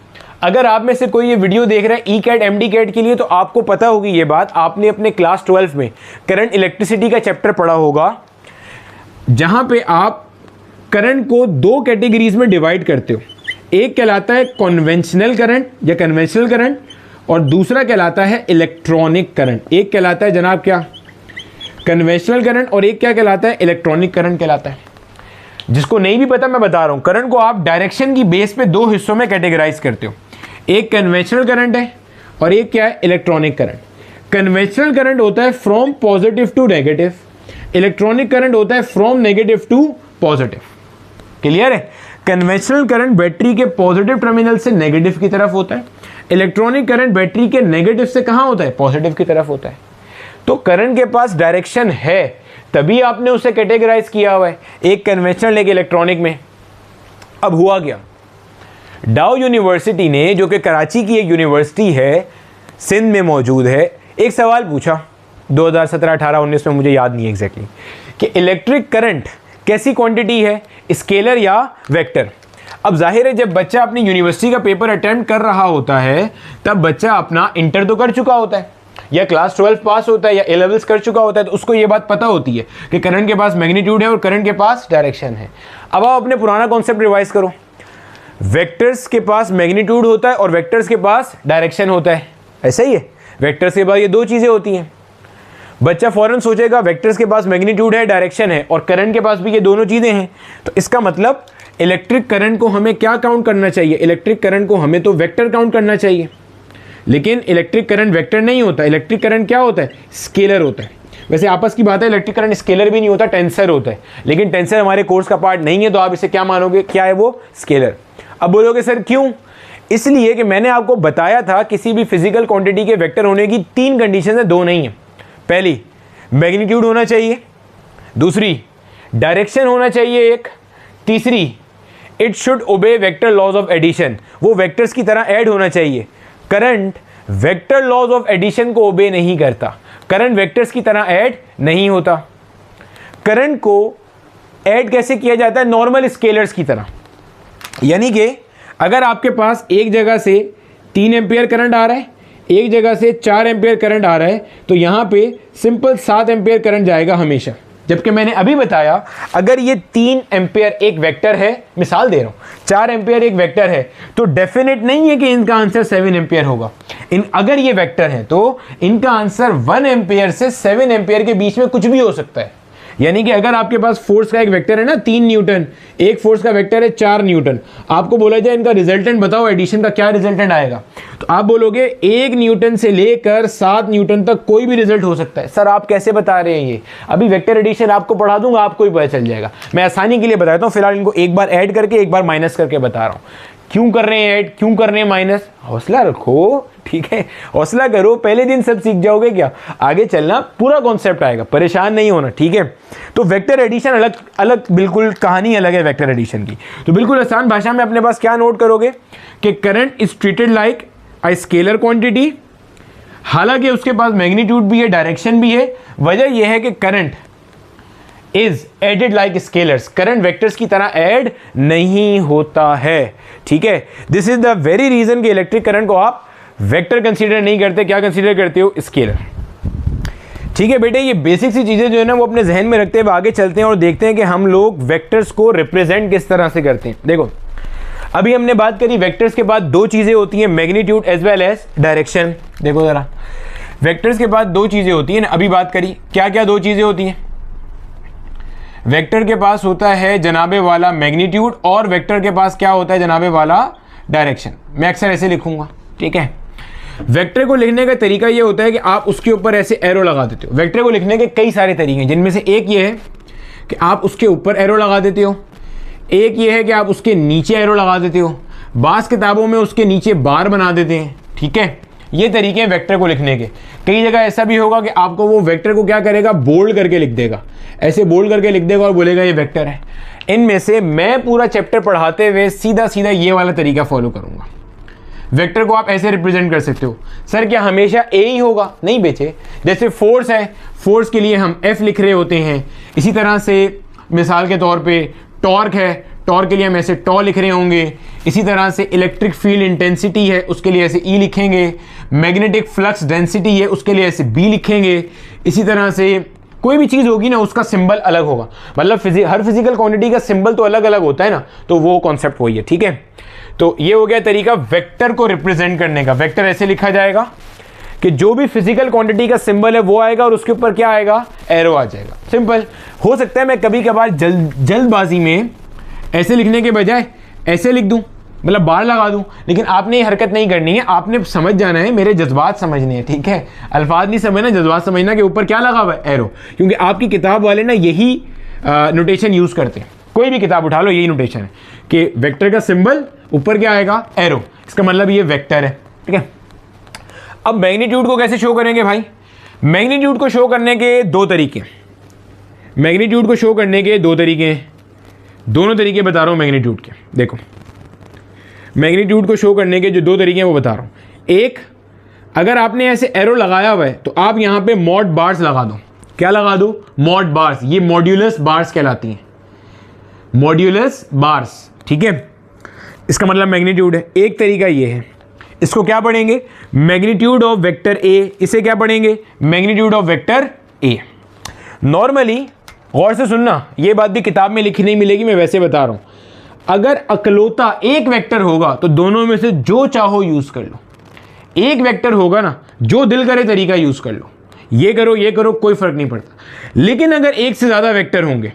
A: अगर आप में से कोई ये वीडियो देख रहा है ई कैट एमडी कैट के लिए, तो आपको पता होगी ये बात। आपने अपने क्लास 12 में करंट इलेक्ट्रिसिटी का चैप्टर पढ़ा होगा, जहां पे आप करंट को दो कैटेगरीज में डिवाइड करते हो। एक कहलाता है कन्वेंशनल करंट या कन्वेंशनल करंट, और दूसरा कहलाता है इलेक्ट्रॉनिक करंट। एक कहलाता है जनाब क्या? कन्वेंशनल करंट, और एक क्या कहलाता है? इलेक्ट्रॉनिक करंट कहलाता है। जिसको नहीं भी पता मैं बता रहा हूं, करंट को आप डायरेक्शन की बेस पे दो हिस्सों में कैटेगराइज करते हो। एक कन्वेंशनल करंट है और एक क्या है? Electronic current. कन्वेंशनल करंट होता है from positive to negative, electronic current होता है from negative to positive. Clear है? कन्वेंशनल करंट बैटरी के पॉजिटिव टर्मिनल से नेगेटिव की तरफ होता है, इलेक्ट्रॉनिक करंट बैटरी के नेगेटिव से कहां होता है? पॉजिटिव की तरफ होता है। तो करंट के पास डायरेक्शन है, तभी आपने उसे कैटेगराइज किया हुआ है, एक कन्वेंशनल एक इलेक्ट्रॉनिक में। अब हुआ क्या? डाउ यूनिवर्सिटी ने, जो कि कराची की एक यूनिवर्सिटी है, सिंध में मौजूद है, एक सवाल पूछा 2017, 18, 19 में, मुझे याद नहीं एग्जैक्टली, कि इलेक्ट्रिक करंट कैसी क्वांटिटी है, स्केलर या वेक्टर। अब जाहिर है जब बच्चा अपनी यूनिवर्सिटी का पेपर अटेम्प्ट कर रहा होता है, तब बच्चा अपना इंटर तो कर चुका होता है, या क्लास 12 पास होता है, या ए लेवल्स कर चुका होता है, तो उसको ये बात पता होती है कि करंट के पास मैग्नीट्यूड है और करंट के पास डायरेक्शन है। अब आप अपने पुराना कॉन्सेप्ट रिवाइज करो। वेक्टर्स के पास मैग्नीट्यूड होता है और वेक्टर्स के पास डायरेक्शन होता है, ऐसा ही है। वेक्टर्स के पास ये दो चीज़ें होती हैं। बच्चा फौरन सोचेगा वेक्टर्स के पास मैग्नीट्यूड है, डायरेक्शन है, और करंट के पास भी ये दोनों चीज़ें हैं। तो इसका मतलब इलेक्ट्रिक करंट को हमें क्या काउंट करना चाहिए? इलेक्ट्रिक करंट को हमें तो वेक्टर काउंट करना चाहिए, लेकिन इलेक्ट्रिक करंट वेक्टर नहीं होता। इलेक्ट्रिक करंट क्या होता है? स्केलर होता है। वैसे आपस की बात है, इलेक्ट्रिक करंट स्केलर भी नहीं होता, टेंसर होता है, लेकिन टेंसर हमारे कोर्स का पार्ट नहीं है, तो आप इसे क्या मानोगे? क्या है वो? स्केलर। अब बोलोगे सर क्यों? इसलिए कि मैंने आपको बताया था किसी भी फिजिकल क्वांटिटी के वेक्टर होने की तीन कंडीशन है, दो नहीं है। पहली, मैग्नीट्यूड होना चाहिए, दूसरी डायरेक्शन होना चाहिए, एक तीसरी it should obey vector laws of addition, वो वेक्टर्स की तरह ऐड होना चाहिए। Current vector laws of addition को ओबे नहीं करता, करंट वेक्टर्स की तरह ऐड नहीं होता। करंट को ऐड कैसे किया जाता है? नॉर्मल स्केलर्स की तरह। यानी कि अगर आपके पास एक जगह से 3 एम्पियर करंट आ रहा है, एक जगह से 4 एम्पियर करंट आ रहा है, तो यहाँ पे सिंपल 7 एम्पियर करंट जाएगा हमेशा। जबकि मैंने अभी बताया अगर ये 3 एम्पियर एक वेक्टर है, मिसाल दे रहा हूँ, 4 एम्पियर एक वेक्टर है, तो डेफिनेट नहीं है कि इनका आंसर 7 एम्पियर होगा। अगर ये वेक्टर है तो इनका आंसर 1 एम्पियर से 7 एम्पियर के बीच में कुछ भी हो सकता है। यानी कि अगर आपके पास फोर्स का एक वेक्टर है ना 3 न्यूटन, एक फोर्स का वेक्टर है 4 न्यूटन, आपको बोला जाए इनका रिजल्टेंट बताओ एडिशन का क्या रिजल्टेंट आएगा, तो आप बोलोगे 1 न्यूटन से लेकर 7 न्यूटन तक कोई भी रिजल्ट हो सकता है। सर आप कैसे बता रहे हैं ये? अभी वेक्टर एडिशन आपको पढ़ा दूंगा, आपको ही पता चल जाएगा। मैं आसानी के लिए बताता हूँ, फिलहाल इनको एक बार ऐड करके एक बार माइनस करके बता रहा हूँ। क्यों कर रहे हैं ऐड, क्यों कर रहे हैं माइनस? हौसला रखो, ठीक है, हौसला करो, पहले दिन सब सीख जाओगे क्या, आगे चलना पूरा कॉन्सेप्ट आएगा, परेशान नहीं होना, ठीक है। तो वेक्टर एडिशन अलग अलग, बिल्कुल कहानी अलग है वेक्टर एडिशन की। तो बिल्कुल आसान भाषा में अपने पास क्या नोट करोगे कि current is treated like a scalar quantity, हालांकि उसके पास मैग्नीट्यूड भी है, डायरेक्शन भी है। वजह यह है कि current is added like scalars, current vectors की तरह ऐड नहीं होता है, ठीक है। This is the very reason कि इलेक्ट्रिक करंट को आप वेक्टर कंसीडर नहीं करते, क्या कंसीडर करते हो? स्केलर, ठीक है बेटे। ये बेसिक सी चीजें जो है ना वो अपने जहन में रखते हुए आगे चलते हैं और देखते हैं कि हम लोग वेक्टर्स को रिप्रेजेंट किस तरह से करते हैं। देखो अभी हमने बात करी वेक्टर्स के बाद 2 चीजें होती हैं, magnitude as well as direction. देखो जरा, वेक्टर्स के बाद 2 चीजें होती हैं ना, अभी बात करी क्या क्या 2 चीजें होती हैं। वेक्टर के पास होता है जनाबे वाला मैग्नीट्यूड और वेक्टर के पास क्या होता है जनाबे वाला डायरेक्शन। मैं अक्सर ऐसे लिखूंगा, ठीक है। वेक्टर को लिखने का तरीका ये होता है कि आप उसके ऊपर ऐसे एरो लगा देते हो। वेक्टर को लिखने के कई सारे तरीके हैं, जिनमें से एक ये है कि आप उसके ऊपर एरो लगा देते हो, एक ये है कि आप उसके नीचे एरो लगा देते हो, बास किताबों में उसके नीचे बार बना देते हैं, ठीक है। ये तरीके हैं वेक्टर को लिखने के। कई जगह ऐसा भी होगा कि आपको वो वेक्टर को क्या करेगा, बोल्ड करके लिख देगा, ऐसे बोल्ड करके लिख देगा और बोलेगा ये वेक्टर है। इनमें से मैं पूरा चैप्टर पढ़ाते हुए सीधा सीधा ये वाला तरीका फॉलो करूंगा। वेक्टर को आप ऐसे रिप्रेजेंट कर सकते हो। सर क्या हमेशा ए ही होगा? नहीं बेचे, जैसे फोर्स है, फोर्स के लिए हम एफ लिख रहे होते हैं। इसी तरह से मिसाल के तौर पे टॉर्क है, टॉर्क के लिए हम ऐसे टॉ लिख रहे होंगे। इसी तरह से इलेक्ट्रिक फील्ड इंटेंसिटी है, उसके लिए ऐसे ई लिखेंगे। मैग्नेटिक फ्लक्स डेंसिटी है, उसके लिए ऐसे बी लिखेंगे। इसी तरह से कोई भी चीज़ होगी ना उसका सिंबल अलग होगा, मतलब हर फिजिकल क्वांटिटी का सिंबल तो अलग अलग होता है ना, तो वो कॉन्सेप्ट वही है, ठीक है। तो ये हो गया तरीका वेक्टर को रिप्रेजेंट करने का। वेक्टर ऐसे लिखा जाएगा कि जो भी फिजिकल क्वांटिटी का सिंबल है वो आएगा और उसके ऊपर क्या आएगा, एरो आ जाएगा। सिंपल। हो सकता है मैं कभी कभार जल्दबाजी में ऐसे लिखने के बजाय ऐसे लिख दूं, मतलब बार लगा दूं, लेकिन आपने ये हरकत नहीं करनी है। आपने समझ जाना है, मेरे जज्बात समझने हैं, ठीक है। अल्फाज नहीं समझना, जज्बात समझना कि ऊपर क्या लगा हुआ है, एरो। क्योंकि आपकी किताब वाले ना यही नोटेशन यूज करते हैं। कोई भी किताब उठा लो यही नोटेशन है कि वेक्टर का सिंबल ऊपर क्या आएगा, एरो। इसका मतलब ये वेक्टर है, ठीक है। अब मैग्नीट्यूड को कैसे शो करेंगे भाई? मैग्नीट्यूड को शो करने के 2 तरीके, मैग्नीट्यूड को शो करने के 2 तरीके हैं। दोनों तरीके बता रहा हूं मैग्नीट्यूड के। देखो मैग्नीट्यूड को शो करने के जो 2 तरीके हैं वो बता रहा हूं। एक, अगर आपने ऐसे एरो लगाया हुआ है तो आप यहां पे मॉड बार्स लगा दो। क्या लगा दो? Mod bars. ये मॉड्यूलस बार्स कहलाती हैं, मॉड्यूलस बार्स, ठीक है। इसका मतलब मैग्नीट्यूड है। एक तरीका ये है, इसको क्या पढ़ेंगे, मैग्नीट्यूड ऑफ वेक्टर ए। इसे क्या पढ़ेंगे, magnitude of vector A. Normally गौर से सुनना, ये बात भी किताब में लिखी नहीं मिलेगी, मैं वैसे बता रहा हूं। अगर अकलौता एक वेक्टर होगा तो दोनों में से जो चाहो यूज कर लो। एक वेक्टर होगा ना, जो दिल करे तरीका यूज कर लो, ये करो, कोई फर्क नहीं पड़ता। लेकिन अगर एक से ज्यादा वेक्टर होंगे,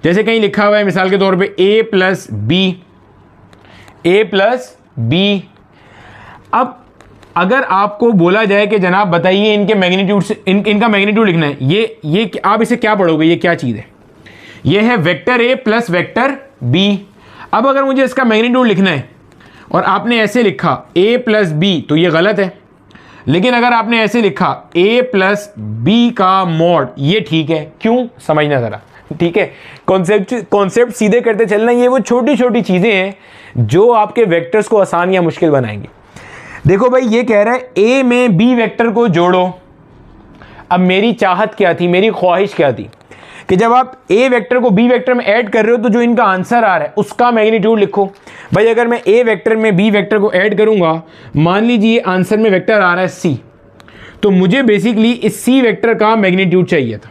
A: जैसे कहीं लिखा हुआ है मिसाल के तौर पे a प्लस बी, अब अगर आपको बोला जाए कि जनाब बताइए इनके मैग्नीट्यूड से इनका मैग्नीट्यूड लिखना है, ये आप इसे क्या पढ़ोगे, ये क्या चीज़ है? ये है vector a plus vector b। अब अगर मुझे इसका मैग्नीट्यूड लिखना है और आपने ऐसे लिखा a प्लस बी, तो ये गलत है। लेकिन अगर आपने ऐसे लिखा a प्लस बी का मॉड, ये ठीक है। क्यों, समझना ज़रा, ठीक है। कॉन्सेप्ट सीधे करते चलना, ये वो छोटी छोटी चीज़ें हैं जो आपके वेक्टर्स को आसान या मुश्किल बनाएंगी। देखो भाई ये कह रहा है ए में बी वेक्टर को जोड़ो। अब मेरी चाहत क्या थी, मेरी ख्वाहिश क्या थी कि जब आप ए वेक्टर को बी वेक्टर में ऐड कर रहे हो तो जो इनका आंसर आ रहा है उसका मैग्नीट्यूड लिखो। भाई अगर मैं ए वेक्टर में बी वेक्टर को ऐड करूंगा, मान लीजिए आंसर में वेक्टर आ रहा है सी, तो मुझे बेसिकली इस सी वेक्टर का मैग्नीट्यूड चाहिए था।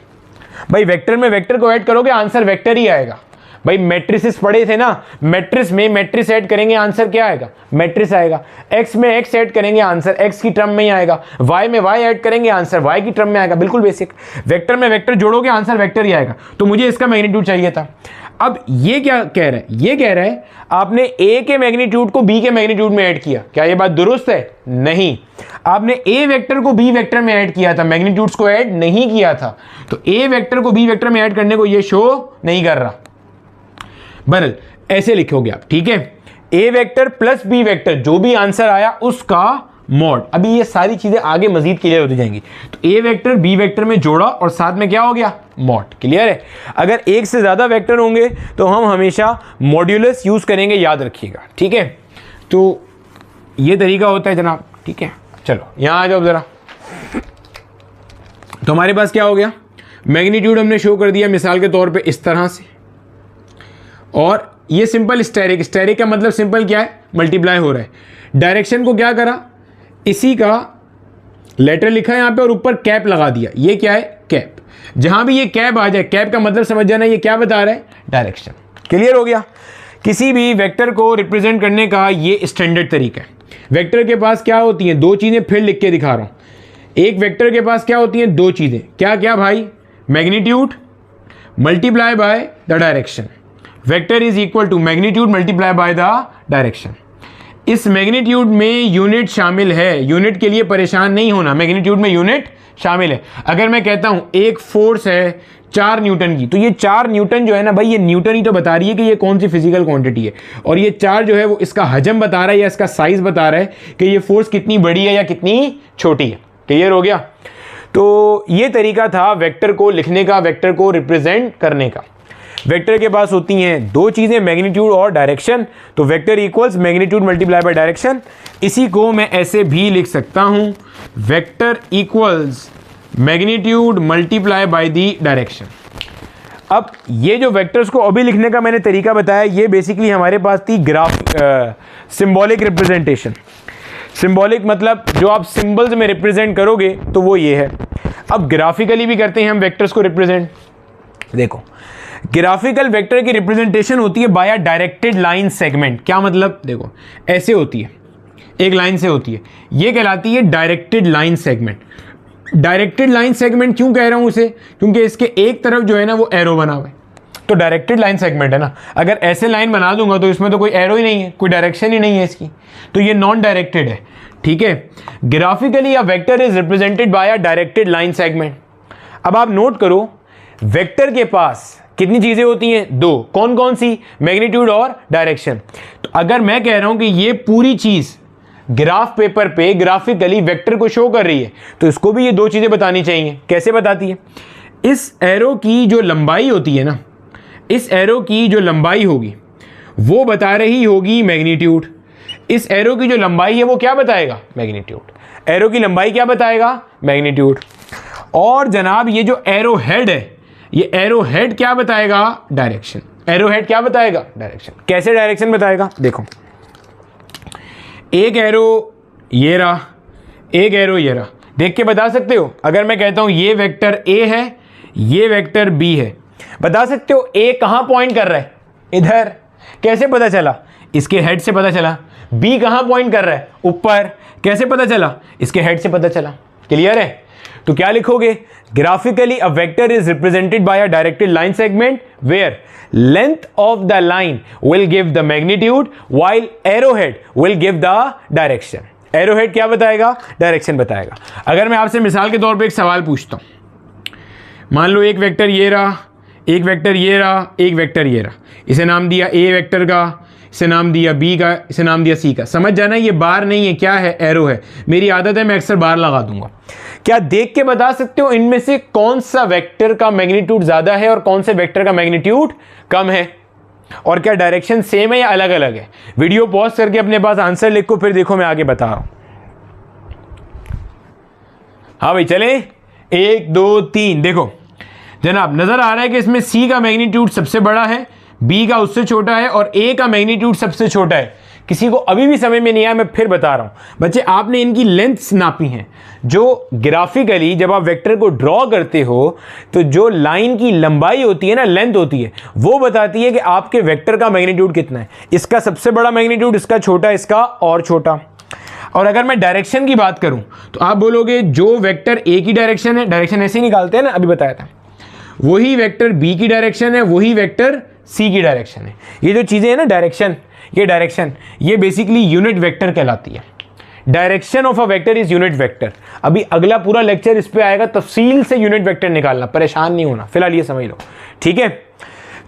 A: भाई वेक्टर में वेक्टर को ऐड करोगे आंसर वेक्टर ही आएगा। भाई मैट्रिसेस पढ़े थे ना, मैट्रिस में मैट्रिस ऐड करेंगे आंसर क्या आएगा, मैट्रिस आएगा। एक्स में एक्स ऐड करेंगे आंसर एक्स की टर्म में ही आएगा। वाई में वाई ऐड करेंगे आंसर वाई की टर्म में आएगा। बिल्कुल बेसिक। वेक्टर में वेक्टर जोड़ोगे आंसर वेक्टर ही आएगा। तो मुझे इसका मैग्नीट्यूड चाहिए था। अब ये क्या कह रहा है, ये कह रहा है आपने ए के मैग्नीट्यूड को बी के मैग्नीट्यूड में ऐड किया। क्या ये बात दुरुस्त है? नहीं, आपने ए वेक्टर को बी वेक्टर में ऐड किया था, मैग्नीट्यूड्स को ऐड नहीं किया था। तो ए वेक्टर को बी वेक्टर में ऐड करने को ये शो नहीं कर रहा। बहरहाल ऐसे लिखोगे आप, ठीक है, ए वेक्टर प्लस बी वेक्टर जो भी आंसर आया उसका मॉड। अभी ये सारी चीजें आगे मजीद क्लियर होती जाएंगी। तो ए वेक्टर बी वेक्टर में जोड़ा और साथ में क्या हो गया, मॉड। क्लियर है? अगर एक से ज्यादा वेक्टर होंगे तो हम हमेशा मॉड्यूलस यूज करेंगे, याद रखिएगा, ठीक है। तो ये तरीका होता है जनाब, ठीक है। चलो यहां आ जाओ जरा। तो हमारे पास क्या हो गया, मैग्नीट्यूड हमने शो कर दिया मिसाल के तौर पे इस तरह से, और ये सिंपल स्टेरिक, स्टेरिक का मतलब सिंपल क्या है, मल्टीप्लाई हो रहा है। डायरेक्शन को क्या करा, इसी का लेटर लिखा है यहां पे और ऊपर कैप लगा दिया। ये क्या है, कैप। जहां भी ये कैप आ जाए, कैप का मतलब समझ जाना ये क्या बता रहा है, डायरेक्शन। क्लियर हो गया? किसी भी वेक्टर को रिप्रेजेंट करने का ये स्टैंडर्ड तरीका है। वेक्टर के पास क्या होती हैं, दो चीजें फिर लिख के दिखा रहा हूं। एक वेक्टर के पास क्या होती हैं, दो चीजें। क्या क्या भाई, magnitude multiply by the direction. Vector is equal to magnitude multiply by the direction. इस मैग्नीट्यूड में यूनिट शामिल है, यूनिट के लिए परेशान नहीं होना, मैग्नीट्यूड में यूनिट शामिल है। अगर मैं कहता हूं एक फोर्स है 4 न्यूटन की, तो ये 4 न्यूटन जो है ना भाई, ये न्यूटन ही तो बता रही है कि ये कौन सी फिजिकल क्वांटिटी है, और ये 4 जो है वो इसका हजम बता रहा है या इसका साइज बता रहा है कि ये फोर्स कितनी बड़ी है या कितनी छोटी है। क्लियर हो गया? तो ये तरीका था वेक्टर को लिखने का, वेक्टर को रिप्रेजेंट करने का। वेक्टर के पास होती हैं दो चीजें, मैग्नीट्यूड और डायरेक्शन। तो vector equals magnitude multiply bye direction. इसी को मैं ऐसे भी लिख सकता हूं, vector equals magnitude multiply by the direction. अब ये जो वेक्टर्स को अभी लिखने का मैंने तरीका बताया, ये बेसिकली हमारे पास थी सिंबॉलिक रिप्रेजेंटेशन। सिंबॉलिक मतलब जो आप सिंबल्स में रिप्रेजेंट करोगे तो वो ये है। अब ग्राफिकली भी करते हैं हम वेक्टर्स को रिप्रेजेंट। देखो, ग्राफिकल वेक्टर की रिप्रेजेंटेशन होती है बाय डायरेक्टेड लाइन सेगमेंट। क्या मतलब, देखो ऐसे होती है, एक लाइन से होती है, ये कहलाती है directed line segment. Directed line segment क्यों कह रहा हूं इसे, क्योंकि इसके एक तरफ जो है ना वो एरो बना हुआ है, तो डायरेक्टेड लाइन सेगमेंट है ना। अगर ऐसे लाइन बना दूंगा तो इसमें तो कोई एरो ही नहीं है, कोई डायरेक्शन ही नहीं है इसकी, तो ये नॉन डायरेक्टेड है, ठीक है। Graphically a vector is represented by a directed line segment. अब आप नोट करो, वेक्टर के पास कितनी चीजें होती हैं, दो। कौन कौन सी, मैग्नीट्यूड और डायरेक्शन। तो अगर मैं कह रहा हूं कि ये पूरी चीज ग्राफ पेपर पे ग्राफिकली वेक्टर को शो कर रही है, तो इसको भी ये दो चीजें बतानी चाहिए। कैसे बताती है, इस एरो की जो लंबाई होती है ना, इस एरो की जो लंबाई होगी वो बता रही होगी मैग्नीट्यूड। इस एरो की जो लंबाई है वो क्या बताएगा, मैग्नीट्यूड। एरो की लंबाई क्या बताएगा, मैग्नीट्यूड। और जनाब ये जो एरो हेड है, ये एरो हेड क्या बताएगा, डायरेक्शन। एरो हेड क्या बताएगा, डायरेक्शन। कैसे डायरेक्शन बताएगा, देखो एक एरो ये रहा, एक एरो ये रहा, देख के बता सकते हो। अगर मैं कहता हूं ये वेक्टर ए है, ये वेक्टर बी है, बता सकते हो ए कहां पॉइंट कर रहा है, इधर। कैसे पता चला, इसके हेड से पता चला। बी कहां पॉइंट कर रहा है, ऊपर। कैसे पता चला, इसके हेड से पता चला। क्लियर है? तो क्या लिखोगे, graphically a vector is represented by a directed line segment where length of the line will give the magnitude while arrowhead will give the direction. Arrowhead क्या बताएगा, डायरेक्शन बताएगा। अगर मैं आपसे मिसाल के तौर पे एक सवाल पूछता हूं, मान लो एक वेक्टर ये रहा, एक वेक्टर ये रहा, एक वेक्टर ये रहा, इसे नाम दिया ए वेक्टर का, इसे नाम दिया बी का, इसे नाम दिया सी का। समझ जाना ये बार नहीं है, क्या है, एरो है। मेरी आदत है मैं अक्सर बार लगा दूंगा। क्या देख के बता सकते हो इनमें से कौन सा वेक्टर का मैग्नीट्यूड ज्यादा है और कौन से वेक्टर का मैग्नीट्यूड कम है, और क्या डायरेक्शन सेम है या अलग अलग है। वीडियो पॉज करके अपने पास आंसर लिखो, फिर देखो मैं आगे बता रहा हूं। हाँ भाई चले, 1 2 3। देखो जनाब, नजर आ रहा है कि इसमें सी का मैग्नीट्यूड सबसे बड़ा है, बी का उससे छोटा है और ए का मैग्नीट्यूड सबसे छोटा है। किसी को अभी भी समझ में नहीं आया, मैं फिर बता रहा हूं बच्चे, आपने इनकी लेंथ्स नापी हैं। जो ग्राफिकली जब आप वेक्टर को ड्रॉ करते हो तो जो लाइन की लंबाई होती है ना, लेंथ होती है, वो बताती है कि आपके वेक्टर का मैग्नीट्यूड कितना है। इसका सबसे बड़ा मैग्नीट्यूड, इसका छोटा, इसका और छोटा। और अगर मैं डायरेक्शन की बात करूं तो आप बोलोगे जो वेक्टर ए की डायरेक्शन है, डायरेक्शन ऐसे ही निकालते हैं ना, अभी बताया था, वही वेक्टर बी की डायरेक्शन है, वही वेक्टर सी की डायरेक्शन है। ये जो चीजें हैं ना, डायरेक्शन, ये डायरेक्शन, ये बेसिकली यूनिट वेक्टर कहलाती है। Direction of a vector is unit vector. अभी अगला पूरा लेक्चर इस पे आएगा, तफसील से यूनिट वेक्टर निकालना, परेशान नहीं होना, फिलहाल ये समझ लो, ठीक है।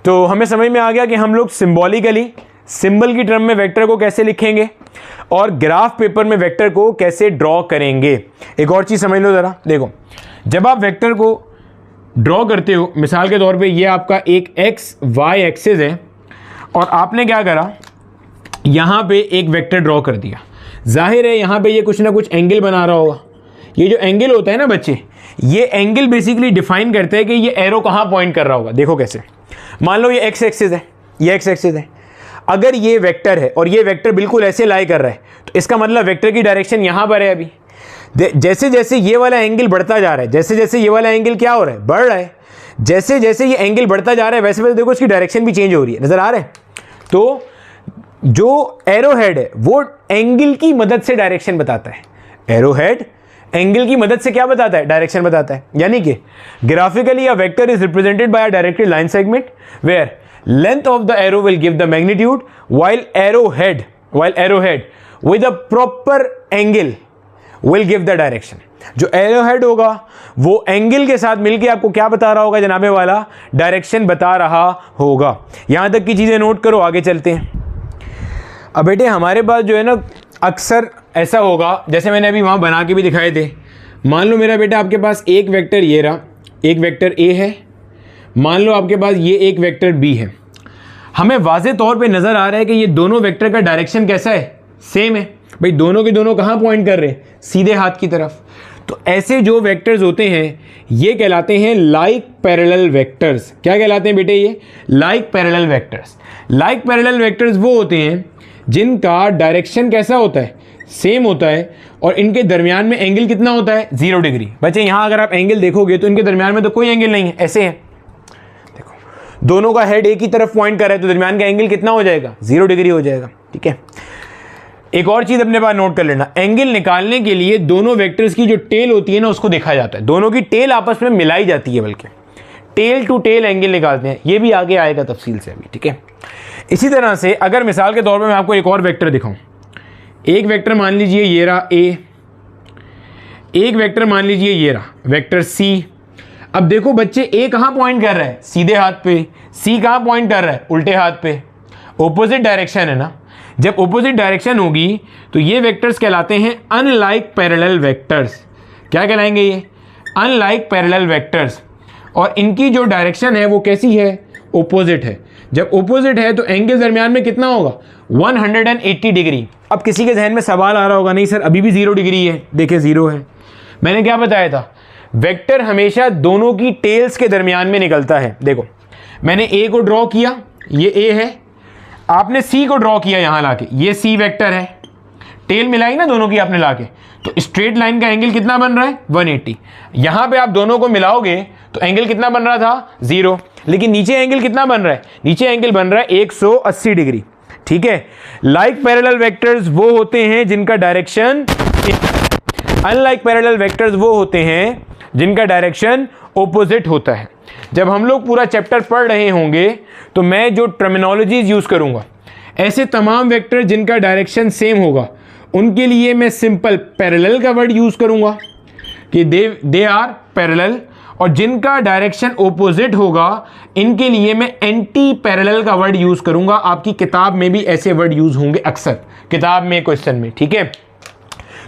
A: तो हमें समझ में आ गया कि हम लोग सिंबॉलिकली, सिंबल की टर्म में वेक्टर को कैसे लिखेंगे और ग्राफ पेपर में वेक्टर को कैसे ड्रॉ करेंगे। एक और चीज समझ लो जरा, देखो जब आप वेक्टर को ड्रॉ करते हो, मिसाल के तौर पे ये आपका एक एक्स वाई एक्सिस है और आपने क्या करा, यहां पे एक वेक्टर ड्रॉ कर दिया। जाहिर है यहां पे ये कुछ ना कुछ एंगल बना रहा होगा। ये जो एंगल होता है ना बच्चे, ये एंगल बेसिकली डिफाइन करते हैं कि ये एरो कहां पॉइंट कर रहा होगा। देखो कैसे, मान लो ये एक्स एक्सिस है, ये एक्स एक्सिस है, अगर ये वेक्टर है और ये वेक्टर बिल्कुल ऐसे लाई कर रहा है तो इसका मतलब वेक्टर की डायरेक्शन यहां पर है। अभी जैसे जैसे ये वाला एंगल बढ़ता जा रहा है, जैसे जैसे ये वाला एंगल क्या हो रहा है, बढ़ रहा है, जैसे जैसे ये एंगल बढ़ता जा रहा है वैसे वैसे देखो इसकी डायरेक्शन भी चेंज हो रही है, नजर आ रहा है। तो जो एरो हेड है वो एंगल की मदद से डायरेक्शन बताता है। एरो हेड एंगल की मदद से क्या बताता है, डायरेक्शन बताता है। यानी कि graphically a vector is represented by a directed line segment where length of the arrow will give the magnitude while arrowhead with a proper angle will give the direction। जो एरोहेड होगा वो angle के साथ मिलके आपको क्या बता रहा होगा जनाबे वाला, डायरेक्शन बता रहा होगा। यहां तक की चीजें नोट करो, आगे चलते हैं। अब बेटे हमारे पास जो है ना, अक्सर ऐसा होगा, जैसे मैंने अभी वहां बना के भी दिखाए थे। मान लो मेरा बेटा आपके पास एक वेक्टर ये रहा, एक वेक्टर ए है, मान लो आपके पास ये एक वेक्टर बी है। हमें वाज़े तौर पे नज़र आ रहा है कि ये दोनों वेक्टर का डायरेक्शन कैसा है, सेम है। भाई दोनों के दोनों कहाँ पॉइंट कर रहे हैं, सीधे हाथ की तरफ। तो ऐसे जो वेक्टर्स होते हैं ये कहलाते हैं लाइक पैरेलल वेक्टर्स। क्या कहलाते हैं बेटे, ये like parallel vectors. Like parallel vectors वो होते हैं जिनका डायरेक्शन कैसा होता है, सेम होता है, और इनके दरमियान में एंगल कितना होता है, 0 डिग्री। बच्चे यहाँ अगर आप एंगल देखोगे तो इनके दरमियान में तो कोई एंगल नहीं है, ऐसे है। दोनों का हेड एक ही तरफ पॉइंट कर रहा है तो दरमियान का एंगल कितना हो जाएगा, 0 डिग्री हो जाएगा, ठीक है। एक और चीज अपने पास नोट कर लेना, एंगल निकालने के लिए दोनों वेक्टर्स की जो टेल होती है ना उसको देखा जाता है। दोनों की टेल आपस में मिलाई जाती है, बल्कि टेल टू टेल एंगल निकालते हैं। ये भी आगे आएगा तफसील से अभी, ठीक है। इसी तरह से अगर मिसाल के तौर पर मैं आपको एक और वेक्टर दिखाऊं, एक वेक्टर मान लीजिए ये रहा ए, एक वेक्टर मान लीजिए ये रहा वेक्टर सी। अब देखो बच्चे, ए कहाँ पॉइंट कर रहा है, सीधे हाथ पे, सी कहाँ पॉइंट कर रहा है, उल्टे हाथ पे। ऑपोजिट डायरेक्शन है ना। जब ऑपोजिट डायरेक्शन होगी तो ये वेक्टर्स कहलाते हैं अनलाइक पैरेलल वेक्टर्स। क्या कहलाएंगे ये, अनलाइक पैरेलल वेक्टर्स। और इनकी जो डायरेक्शन है वो कैसी है, ऑपोजिट है। जब ऑपोजिट है तो एंगल दरमियान में कितना होगा, 180 डिग्री। अब किसी के जहन में सवाल आ रहा होगा, नहीं सर अभी भी 0 डिग्री है। देखिए 0 है, मैंने क्या बताया था, वेक्टर हमेशा दोनों की टेल्स के दरमियान में निकलता है। देखो मैंने ए को ड्रॉ किया, ये ए है, आपने सी को ड्रॉ किया यहां लाके, ये सी वेक्टर है, टेल मिलाई ना दोनों की आपने लाके, तो स्ट्रेट लाइन का एंगल कितना बन रहा है, 180। यहां पे आप दोनों को मिलाओगे तो एंगल कितना बन रहा था, 0। लेकिन नीचे एंगल कितना बन रहा है, नीचे एंगल बन रहा है 180 डिग्री, ठीक है। लाइक पैरेलल वेक्टर्स वो होते हैं जिनका डायरेक्शन, अनलाइक पैरेलल वेक्टर्स वो होते हैं जिनका डायरेक्शन ऑपोजिट होता है। जब हम लोग पूरा चैप्टर पढ़ रहे होंगे तो मैं जो टर्मिनोलॉजीज यूज करूंगा, ऐसे तमाम वेक्टर जिनका डायरेक्शन सेम होगा उनके लिए मैं सिंपल पैरेलल का वर्ड यूज करूंगा कि दे आर पैरेलल, और जिनका डायरेक्शन ऑपोजिट होगा इनके लिए मैं एंटी पैरेलल का वर्ड यूज करूंगा। आपकी किताब में भी ऐसे वर्ड यूज होंगे अक्सर, किताब में, क्वेश्चन में, ठीक है।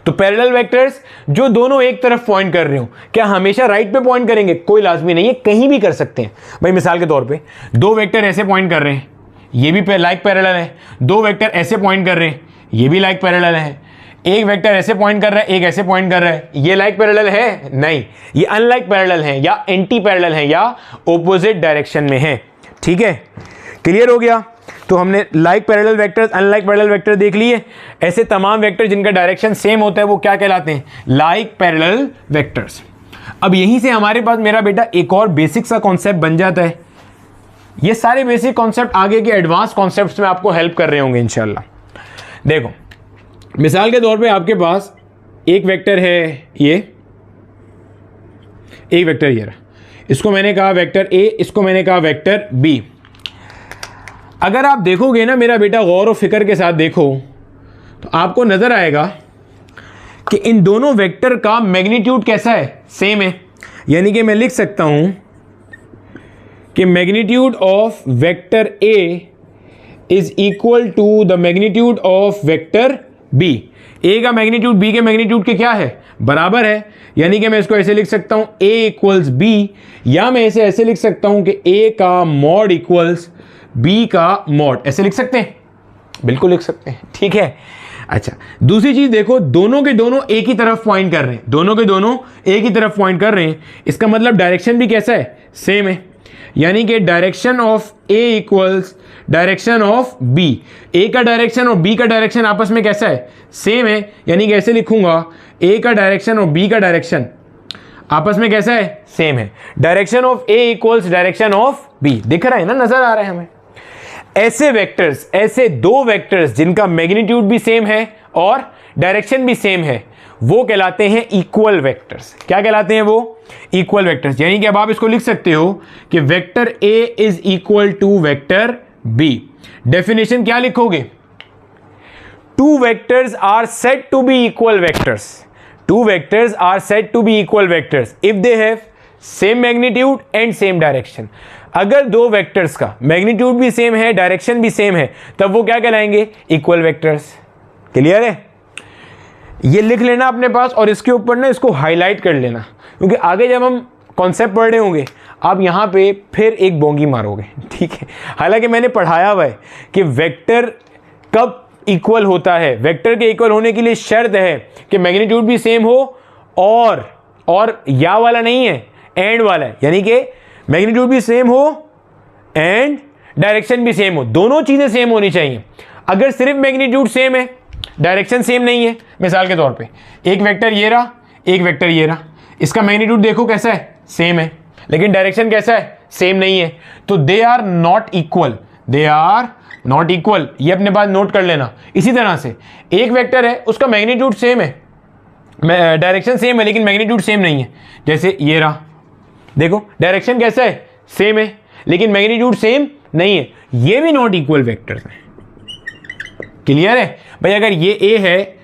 A: तो पैरेलल वेक्टर्स जो दोनों एक तरफ पॉइंट कर रहे हो, क्या हमेशा राइट पे पॉइंट करेंगे, कोई लाजमी नहीं है, कहीं भी कर सकते हैं। भाई मिसाल के तौर पे दो वेक्टर ऐसे पॉइंट कर रहे हैं, ये भी लाइक पैरेलल है। दो वेक्टर ऐसे पॉइंट कर रहे हैं, ये भी लाइक पैरेलल है। एक वेक्टर ऐसे पॉइंट कर रहा है, एक ऐसे पॉइंट कर रहा है, ये लाइक पैरेलल है? नहीं, ये अनलाइक पैरेलल है या एंटी पैरेलल है या ऑपोजिट डायरेक्शन में है। ठीक है, क्लियर हो गया? तो हमने like parallel vectors, unlike parallel vector देख लिए। ऐसे तमाम वेक्टर जिनका डायरेक्शन सेम होता है वो क्या कहलाते हैं? Like parallel vectors. अब यहीं से हमारे पास मेरा बेटा एक और बेसिक सा कॉन्सेप्ट बन जाता है। ये सारे बेसिक कॉन्सेप्ट आगे के एडवांस कॉन्सेप्ट्स में आपको हेल्प कर रहे होंगे इंशाल्लाह। देखो, मिसाल के तौर पे आपके पास एक वेक्टर है, ये एक वेक्टर ये रहा, इसको मैंने कहा वेक्टर ए, इसको मैंने कहा वेक्टर बी। अगर आप देखोगे ना मेरा बेटा, गौर और फिक्र के साथ देखो, तो आपको नजर आएगा कि इन दोनों वेक्टर का मैग्नीट्यूड कैसा है? सेम है। यानी कि मैं लिख सकता हूं कि magnitude of vector A is equal to the magnitude of vector B. A का मैग्नीट्यूड बी के मैग्नीट्यूड के क्या है? बराबर है। यानी कि मैं इसको ऐसे लिख सकता हूं ए इक्वल्स बी, या मैं इसे ऐसे लिख सकता हूं कि ए का मॉड इक्वल्स बी का मॉड। ऐसे लिख सकते हैं? बिल्कुल लिख सकते हैं। ठीक है, अच्छा दूसरी चीज देखो, दोनों के दोनों एक ही तरफ पॉइंट कर रहे हैं, दोनों के दोनों एक ही तरफ पॉइंट कर रहे हैं। इसका मतलब डायरेक्शन भी कैसा है? सेम है। यानी कि direction of A equals direction of B. A का डायरेक्शन और बी का डायरेक्शन आपस में कैसा है? सेम है। यानी कि ऐसे लिखूंगा ए का डायरेक्शन और बी का डायरेक्शन आपस में कैसा है? सेम है। Direction of A equals direction of B. दिख रहा है ना, नजर आ रहा है हमें? ऐसे वेक्टर्स, ऐसे दो वेक्टर्स जिनका मैग्नीट्यूड भी सेम है और डायरेक्शन भी सेम है, वो कहलाते हैं इक्वल वेक्टर्स। क्या कहलाते हैं वो? Equal vectors. यानी कि अब आप इसको लिख सकते हो कि vector A is equal to vector B. Definition क्या लिखोगे? Two vectors are said to be equal vectors. Two vectors are said to be equal vectors if they have same magnitude and same direction. अगर दो vectors का magnitude भी same है, direction भी same है, तब वो क्या कहलाएंगे? Equal vectors. क्लियर है? ये लिख लेना अपने पास और इसके ऊपर ना इसको हाईलाइट कर लेना, क्योंकि आगे जब हम कॉन्सेप्ट पढ़ रहे होंगे आप यहाँ पे फिर एक बोंगी मारोगे। ठीक है, हालांकि मैंने पढ़ाया हुआ है कि वेक्टर कब इक्वल होता है। वेक्टर के इक्वल होने के लिए शर्त है कि मैग्नीट्यूड भी सेम हो और या वाला नहीं है, एंड वाला है। यानी कि मैग्नीट्यूड भी सेम हो एंड डायरेक्शन भी सेम हो, दोनों चीजें सेम होनी चाहिए। अगर सिर्फ मैग्नीट्यूड सेम है, डायरेक्शन सेम नहीं है, मिसाल के तौर पे एक वेक्टर ये रहा, एक वेक्टर ये रहा, इसका मैग्नीट्यूड देखो कैसा है? सेम है, लेकिन डायरेक्शन कैसा है? सेम नहीं है, तो they are not equal. They are not equal, ये अपने पास नोट कर लेना। इसी तरह से एक वेक्टर है, उसका मैग्नीट्यूड सेम है, डायरेक्शन सेम है, लेकिन मैग्नीट्यूड सेम नहीं है। जैसे ये रहा, देखो डायरेक्शन कैसा है? सेम है, लेकिन मैग्नीट्यूड सेम नहीं है, ये भी नॉट इक्वल वेक्टर्स हैं। क्लियर है भाई? अगर ये ए है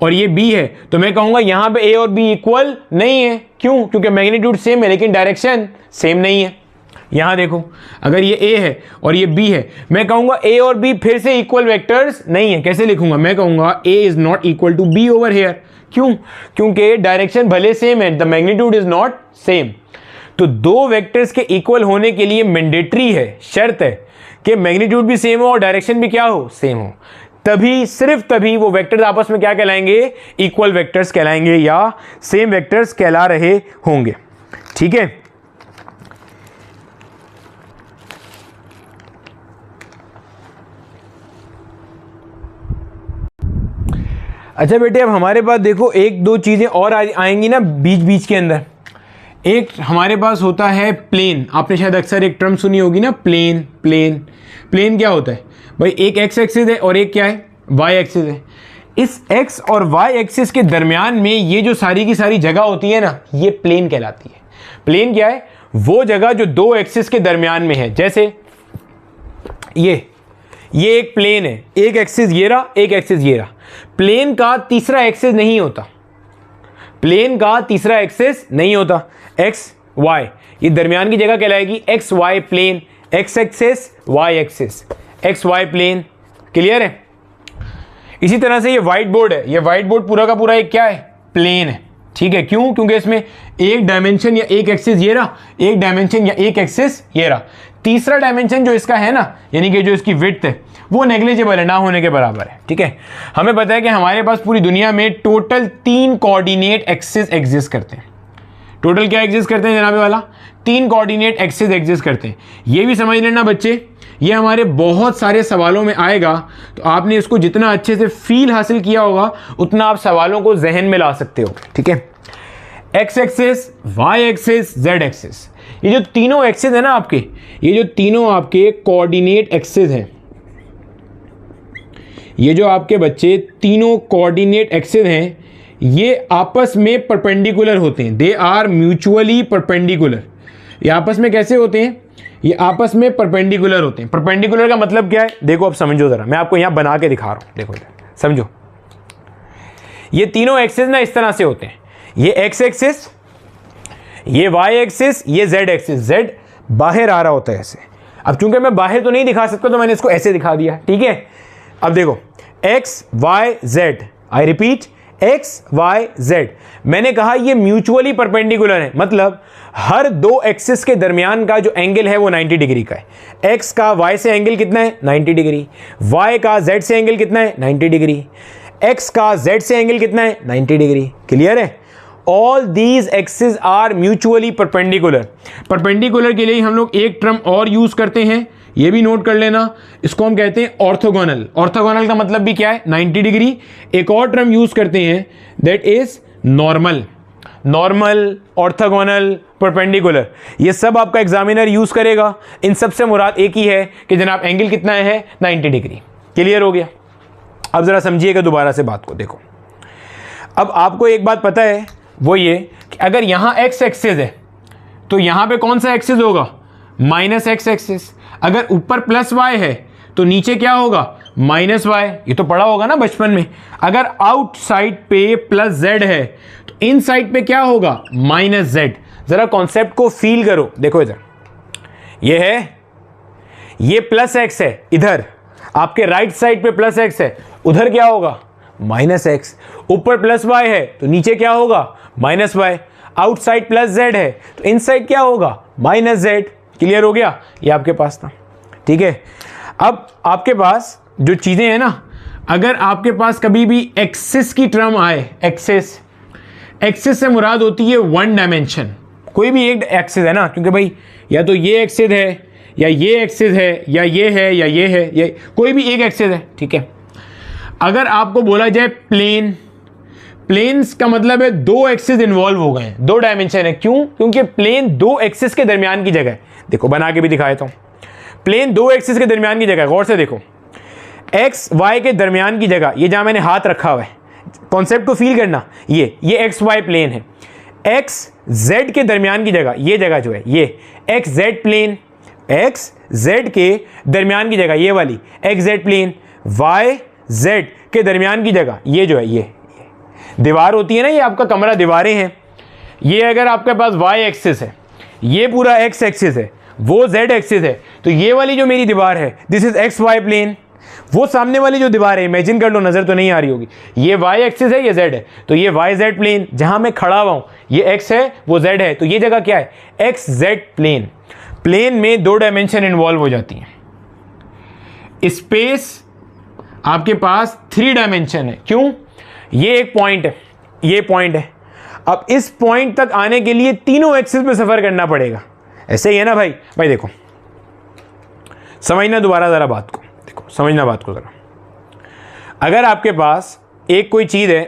A: और ये बी है तो मैं कहूंगा यहां पे ए और बी इक्वल नहीं है। क्यों? क्योंकि मैग्नीट्यूड सेम है लेकिन डायरेक्शन सेम नहीं है। यहां देखो, अगर ये ए है और ये बी है, मैं कहूंगा ए और बी फिर से इक्वल वेक्टर्स नहीं है। कैसे लिखूंगा? मैं कहूंगा A is not equal to B over here. क्यों? क्योंकि डायरेक्शन भले सेम है, the magnitude is not same. तो दो वेक्टर्स के इक्वल होने के लिए मैंडेटरी है, शर्त है कि मैग्नीट्यूड भी सेम हो और डायरेक्शन भी क्या हो? सेम हो। तभी, सिर्फ तभी वो वेक्टर्स आपस में क्या कहलाएंगे? इक्वल वेक्टर्स कहलाएंगे या सेम वेक्टर्स कहला रहे होंगे। ठीक है, अच्छा बेटे, अब हमारे पास देखो एक दो चीजें और आएंगी ना बीच बीच के अंदर। एक हमारे पास होता है प्लेन। आपने शायद अक्सर एक टर्म सुनी होगी ना, प्लेन। प्लेन क्या होता है भाई? एक एक्स एक्सिस है और एक क्या है? वाई एक्सिस है। इस एक्स और वाई एक्सिस के दरमियान में ये जो सारी की सारी जगह होती है ना, ये प्लेन कहलाती है। प्लेन क्या है? वो जगह जो दो एक्सिस के दरमियान में है। जैसे ये एक प्लेन है, एक एक्सिस ये रहा, एक एक्सिस ये रहा। प्लेन का तीसरा एक्सिस नहीं होता, प्लेन का तीसरा एक्सिस नहीं होता। एक्स वाई, ये दरमियान की जगह कहलाएगी X Y plane. X axis, Y axis, X Y plane. Clear है? इसी तरह से ये व्हाइट बोर्ड है, ये व्हाइट बोर्ड पूरा का पूरा एक क्या है? प्लेन है। ठीक है, क्यों? क्योंकि इसमें एक डायमेंशन या एक एक्सिस ये रहा, एक डायमेंशन या एक एक्सिस ये रहा। तीसरा डायमेंशन जो इसका है ना, यानी कि जो इसकी विड्थ है, वो नेग्लिजिबल है, ना होने के बराबर है। ठीक है, हमें पता है कि हमारे पास पूरी दुनिया में टोटल 3 कोऑर्डिनेट एक्सिस एग्जिस्ट करते हैं। टोटल क्या एग्जिस्ट करते हैं जनाबे वाला? 3 कोऑर्डिनेट एक्सिस एग्जिस्ट करते हैं। ये भी समझ लेना बच्चे, ये हमारे बहुत सारे सवालों में आएगा, तो आपने इसको जितना अच्छे से फील हासिल किया होगा उतना आप सवालों को जहन में ला सकते हो। ठीक है, X axis, Y axis, Z axis, ये जो तीनों एक्सिस है ना आपके, ये जो तीनों आपके कोऑर्डिनेट एक्सिस हैं, ये जो आपके बच्चे तीनों कोऑर्डिनेट एक्सिस हैं, ये आपस में परपेंडिकुलर होते हैं। They are mutually perpendicular. ये आपस में कैसे होते हैं? ये आपस में परपेंडिकुलर होते हैं। परपेंडिकुलर का मतलब क्या है? देखो अब समझो जरा, मैं आपको यहां बना के दिखा रहा हूं, देखो समझो। ये तीनों एक्सिस ना इस तरह से होते हैं, ये एक्स एक्सिस, ये वाई एक्सिस, ये जेड एक्सिस। जेड बाहर आ रहा होता है ऐसे। अब चूंकि मैं बाहर तो नहीं दिखा सकता तो मैंने इसको ऐसे दिखा दिया। ठीक है, अब देखो X Y Z, I repeat X Y Z. मैंने कहा ये म्यूचुअली परपेंडिकुलर है, मतलब हर दो एक्सिस के दरमियान का जो एंगल है वो 90 डिग्री का है। एक्स का वाई से एंगल कितना है? 90 डिग्री। वाई का जेड से एंगल कितना है? 90 डिग्री। एक्स का जेड से एंगल कितना है? 90 डिग्री। क्लियर है? All these axis are mutually perpendicular. Perpendicular के लिए हम लोग एक टर्म और यूज करते हैं, ये भी नोट कर लेना, इसको हम कहते हैं ऑर्थोगोनल। ऑर्थोगोनल का मतलब भी क्या है? 90 डिग्री। एक और टर्म यूज करते हैं that is normal. Normal, orthogonal, perpendicular, ये सब आपका एग्जामिनर यूज करेगा। इन सब से मुराद एक ही है कि जनाब एंगल कितना है? 90 डिग्री। क्लियर हो गया? अब जरा समझिएगा दोबारा से बात को। देखो अब आपको एक बात पता है, वो ये कि अगर यहां एक्स एक्सिस है तो यहां पे कौन सा एक्सिस होगा? Minus X axis. अगर ऊपर प्लस वाई है तो नीचे क्या होगा? Minus Y. ये तो पढ़ा होगा ना बचपन में। अगर आउटसाइड पे प्लस जेड है तो इन साइड पे क्या होगा? Minus Z. जरा कॉन्सेप्ट को फील करो। देखो इधर ये है, ये प्लस एक्स है, इधर आपके राइट साइड पे प्लस एक्स है, उधर क्या होगा? Minus X. ऊपर प्लस वाई है तो नीचे क्या होगा? Minus Y. Outside plus Z है तो इनसाइड क्या होगा? Minus Z. क्लियर हो गया? ये आपके पास था। ठीक है, अब आपके पास जो चीजें हैं ना, अगर आपके पास कभी भी एक्सिस की टर्म आए, एक्सिस, एक्सिस से मुराद होती है वन डायमेंशन। कोई भी एक एक्सिस है ना, क्योंकि भाई या तो ये एक्सिस है या ये एक्सिस है या ये है या ये है, ये कोई भी एक एक्सिस है। ठीक है, अगर आपको बोला जाए प्लेन, प्लेन्स का मतलब है दो एक्सिस इन्वॉल्व हो गए हैं, दो डायमेंशन है। क्यों? क्योंकि प्लेन दो एक्सिस के दरमियान की जगह है। देखो बना के भी दिखाया था, प्लेन दो एक्सिस के दरमियान की जगह। गौर से देखो, एक्स वाई के दरमियान की जगह, ये जहां मैंने हाथ रखा हुआ है, कॉन्सेप्ट को फील करना, ये एक्स वाई प्लेन है। एक्स जेड के दरमियान की जगह, ये जगह जो है ये X Z plane, X Z के दरमियान की जगह ये वाली X Z plane, Y Z के दरमियान की जगह ये जो है ये दीवार होती है ना, ये आपका कमरा दीवारें हैं। ये अगर आपके पास वाई एक्सिस है, ये पूरा एक्स एक्सिस है, वो जेड एक्सिस है, तो ये वाली जो मेरी दीवार है this is X Y plane. वो सामने वाली जो दीवार है, इमेजिन कर लो, नजर तो नहीं आ रही होगी, ये वाई एक्सिस है, ये जेड है, तो ये वाई जेड प्लेन। जहां मैं खड़ा हुआ हूं ये एक्स है, वो जेड है, तो ये जगह क्या है? X Z plane. प्लेन में दो डायमेंशन इन्वॉल्व हो जाती हैं। स्पेस आपके पास 3 डायमेंशन है। क्यों? ये एक पॉइंट है, ये पॉइंट है। अब इस पॉइंट तक आने के लिए तीनों एक्सिस पे सफर करना पड़ेगा। ऐसे ही है ना भाई? भाई देखो, समझना दोबारा जरा बात को, देखो समझना बात को जरा। अगर आपके पास एक कोई चीज है,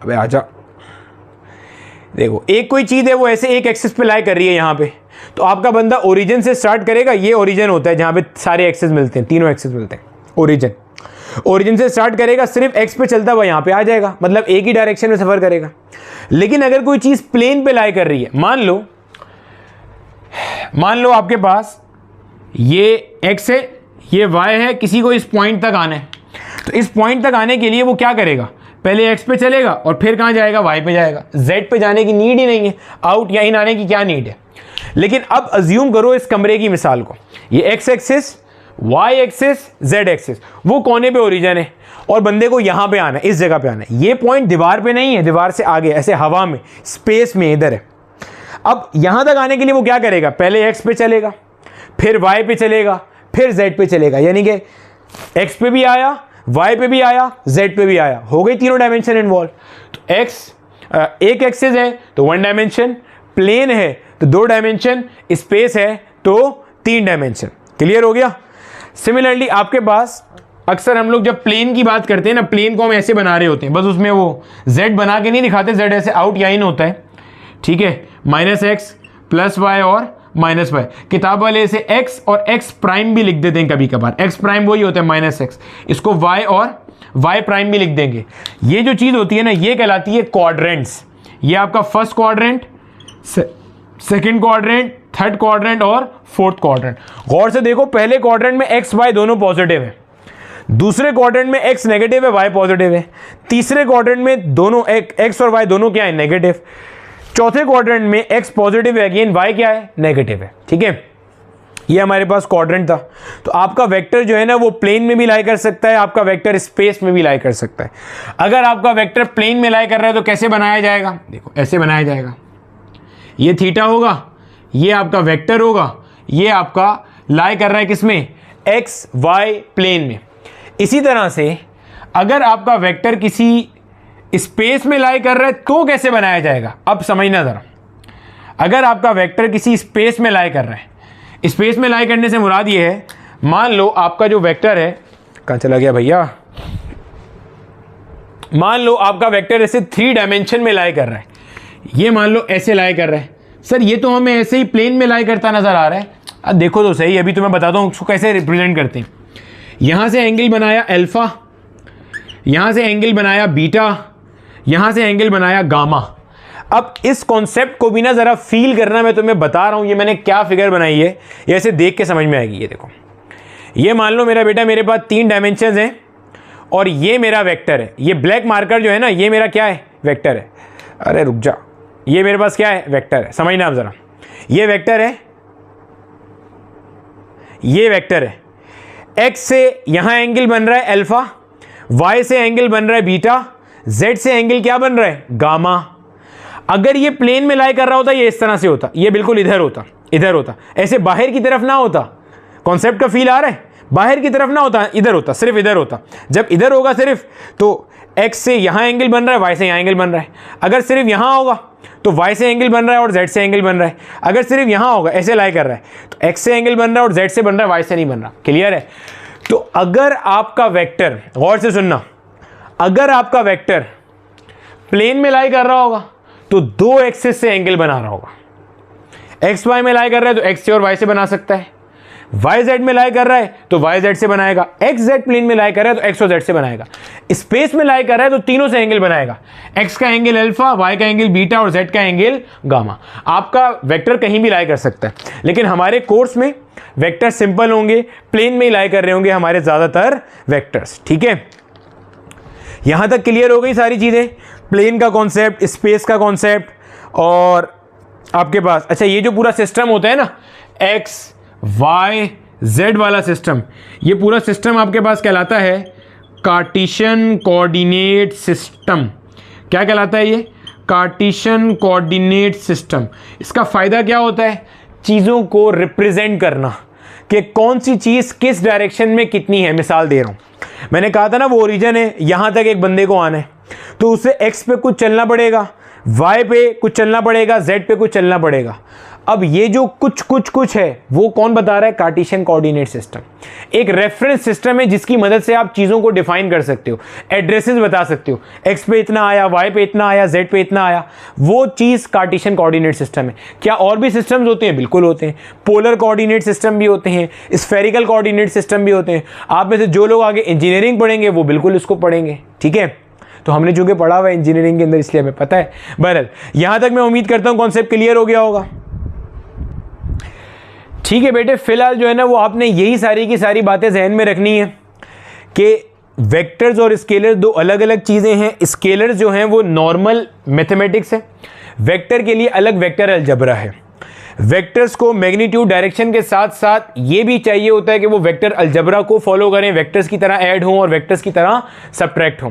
A: अबे आजा, देखो एक कोई चीज है, वो ऐसे एक एक्सिस पे लाई कर रही है यहां पे, तो आपका बंदा ओरिजिन से स्टार्ट करेगा। ये ओरिजिन होता है जहां पे सारे एक्सिस मिलते हैं, तीनों एक्सिस मिलते हैं। ओरिजिन से स्टार्ट करेगा, सिर्फ एक्स पे चलता हुआ यहां पे आ जाएगा, मतलब एक ही डायरेक्शन में सफर करेगा। लेकिन अगर कोई चीज प्लेन पे लाई कर रही है, मान लो आपके पास ये एक्स है, ये वाई है, किसी को इस पॉइंट तक आना है, तो इस पॉइंट तक आने के लिए वो क्या करेगा? पहले एक्स पे चलेगा और फिर कहां जाएगा? वाई पे जाएगा। जेड पे जाने की नीड ही नहीं है, आउट या इन आने की क्या नीड है? लेकिन अब अज्यूम करो इस कमरे की मिसाल को, ये X axis, Y axis, Z axis, वो कोने पे ओरिजिन है और बंदे को यहां पे आना है, इस जगह पे आना है। ये पॉइंट दीवार पे नहीं है, दीवार से आगे ऐसे हवा में, स्पेस में इधर है। अब यहां तक आने के लिए वो क्या करेगा? पहले एक्स पे चलेगा, फिर वाई पे चलेगा, फिर z पे चलेगा, यानी कि x पे भी आया, y पे भी आया, z पे भी आया, हो गई तीनों डायमेंशन इन्वॉल्व। तो एक एक्सिस है तो 1 डायमेंशन, प्लेन है तो 2 डायमेंशन, स्पेस है तो 3 डायमेंशन। क्लियर हो गया। सिमिलरली आपके पास अक्सर हम लोग जब प्लेन की बात करते हैं ना, प्लेन को हम ऐसे बना रहे होते हैं, बस उसमें वो z बना के नहीं दिखाते, z ऐसे आउट या इन होता है, ठीक है, -x + y और -y। किताब वाले इसे x और x प्राइम भी लिख देते हैं कभी कभार, x प्राइम वही होता है -x, इसको y और y प्राइम भी लिख देंगे। ये जो चीज़ होती है ना, ये कहलाती है क्वाड्रेंट्स। ये आपका first quadrant, second quadrant, third quadrant और फोर्थ क्वाड्रेंट। गौर से देखो, पहले क्वाड्रेंट में x y दोनों पॉजिटिव है, दूसरे क्वाड्रेंट में x नेगेटिव है, y पॉजिटिव है, तीसरे क्वाड्रेंट में दोनों x और y दोनों क्या है, नेगेटिव, चौथे क्वाड्रेंट में x पॉजिटिव है, अगेन y क्या है, नेगेटिव है। ठीक है, ये हमारे पास क्वाड्रेंट था। तो आपका वेक्टर जो है ना, वो प्लेन में भी लाई कर सकता है, आपका वेक्टर स्पेस में भी लाई कर सकता है। अगर आपका वेक्टर प्लेन में लाई कर रहा है तो कैसे बनाया जाएगा, देखो ऐसे बनाया जाएगा, ये थीटा होगा, ये आपका वेक्टर होगा, ये आपका लाई कर रहा है किसमें, एक्स वाई प्लेन में। इसी तरह से अगर आपका वेक्टर किसी स्पेस में लाई कर रहा है तो कैसे बनाया जाएगा, अब समझना जरा। अगर आपका वेक्टर किसी स्पेस में लाई कर रहा है, स्पेस में लाई करने से मुराद ये है, मान लो आपका जो वेक्टर है, कहाँ चला गया भैया, मान लो आपका वेक्टर ऐसे 3 डायमेंशन में लाई कर रहा है, ये मान लो ऐसे लाई कर रहा है, सर ये तो हमें ऐसे ही प्लेन में लाई करता नजर आ रहा है। अब देखो तो सही, अभी तो मैं बताता हूँ उसको कैसे रिप्रेजेंट करते हैं। यहां से एंगल बनाया अल्फा, यहां से एंगल बनाया बीटा, यहां से एंगल बनाया गामा। अब इस कॉन्सेप्ट को भी ना जरा फील करना, मैं तुम्हें बता रहा हूं ये मैंने क्या फिगर बनाई है, ये ऐसे देख के समझ में आएगी। ये देखो, ये मान लो मेरा बेटा, मेरे पास 3 डायमेंशन हैं और ये मेरा वेक्टर है, ये ब्लैक मार्कर जो है ना, ये मेरा क्या है, वेक्टर है। अरे रुक जा, ये मेरे पास क्या है, वेक्टर है, समझना आप जरा। ये वेक्टर है, ये वेक्टर है, x से यहां एंगल बन रहा है अल्फा, y से एंगल बन रहा है बीटा, z से एंगल क्या बन रहा है, गामा। अगर ये प्लेन में लाई कर रहा होता, ये इस तरह से होता, ये बिल्कुल इधर होता, इधर होता, ऐसे बाहर की तरफ ना होता। कॉन्सेप्ट का फील आ रहा है, बाहर की तरफ ना होता, इधर होता, सिर्फ इधर होता। जब इधर होगा सिर्फ, तो x से यहां एंगल बन रहा है, y से यहां एंगल बन रहा है। अगर सिर्फ यहां होगा तो y से एंगल बन रहा है और z से एंगल बन रहा है। अगर सिर्फ यहां होगा, ऐसे लाई कर रहा है, तो x से एंगल बन रहा है और z से बन रहा है, y से नहीं बन रहा। क्लियर है। तो अगर आपका वेक्टर, गौर से सुनना, अगर आपका वेक्टर प्लेन में लाई कर रहा होगा तो 2 एक्सिस से एंगल बना रहा होगा। एक्स वाई में लाई कर रहा है तो एक्स से और वाई से बना सकता है, वाई जेड में लाई कर रहा है तो वाई जेड से बनाएगा, एक्स जेड प्लेन में लाई कर रहा है तो एक्स और जेड से बनाएगा, स्पेस में लाई कर रहा है तो तीनों से एंगल बनाएगा, एक्स का एंगल अल्फा, वाई का एंगल बीटा और जेड का एंगल गामा। आपका वेक्टर कहीं भी लाई कर सकता है, लेकिन हमारे कोर्स में वेक्टर सिंपल होंगे, प्लेन में ही लाई कर रहे होंगे हमारे ज्यादातर वेक्टर्स। ठीक है, यहां तक क्लियर हो गई सारी चीजें, प्लेन का कॉन्सेप्ट, स्पेस का कॉन्सेप्ट, और आपके पास अच्छा ये जो पूरा सिस्टम होता है ना, एक्स वाई जेड वाला सिस्टम, ये पूरा सिस्टम आपके पास कहलाता है कार्टेशियन कोऑर्डिनेट सिस्टम। क्या कहलाता है ये, कार्टेशियन कोऑर्डिनेट सिस्टम। इसका फायदा क्या होता है, चीज़ों को रिप्रेजेंट करना कि कौन सी चीज़ किस डायरेक्शन में कितनी है। मिसाल दे रहा हूँ, मैंने कहा था ना वो ओरिजिन है, यहाँ तक एक बंदे को आना है तो उसे एक्स पे कुछ चलना पड़ेगा, वाई पे कुछ चलना पड़ेगा, जेड पे कुछ चलना पड़ेगा। अब ये जो कुछ है वो कौन बता रहा है, कार्टेशियन कोऑर्डिनेट सिस्टम। एक रेफरेंस सिस्टम है जिसकी मदद से आप चीज़ों को डिफाइन कर सकते हो, एड्रेसेस बता सकते हो, एक्स पे इतना आया, वाई पे इतना आया, जेड पे इतना आया, वो चीज़ कार्टेशियन कोऑर्डिनेट सिस्टम है। क्या और भी सिस्टम्स होते हैं, बिल्कुल होते हैं, पोलर कोऑर्डिनेट सिस्टम भी होते हैं, स्फेरिकल कोऑर्डिनेट सिस्टम भी होते हैं। आप में से जो लोग आगे इंजीनियरिंग पढ़ेंगे वो बिल्कुल इसको पढ़ेंगे। ठीक है, तो हमने चूंकि पढ़ा हुआ है इंजीनियरिंग के अंदर, इसलिए हमें पता है। बहरहाल यहां तक मैं उम्मीद करता हूं कॉन्सेप्ट क्लियर हो गया होगा। ठीक है बेटे, फिलहाल जो है ना वो आपने यही सारी की सारी बातें जहन में रखनी है कि वेक्टर्स और स्केलर्स दो अलग अलग चीज़ें हैं। स्केलर्स जो हैं वो नॉर्मल मैथमेटिक्स है, वेक्टर के लिए अलग वेक्टर अलजबरा है। वेक्टर्स को मैग्नीट्यूड डायरेक्शन के साथ साथ ये भी चाहिए होता है कि वो वेक्टर अलजबरा को फॉलो करें, वेक्टर्स की तरह ऐड हों और वेक्टर्स की तरह सब्ट्रैक्ट हों।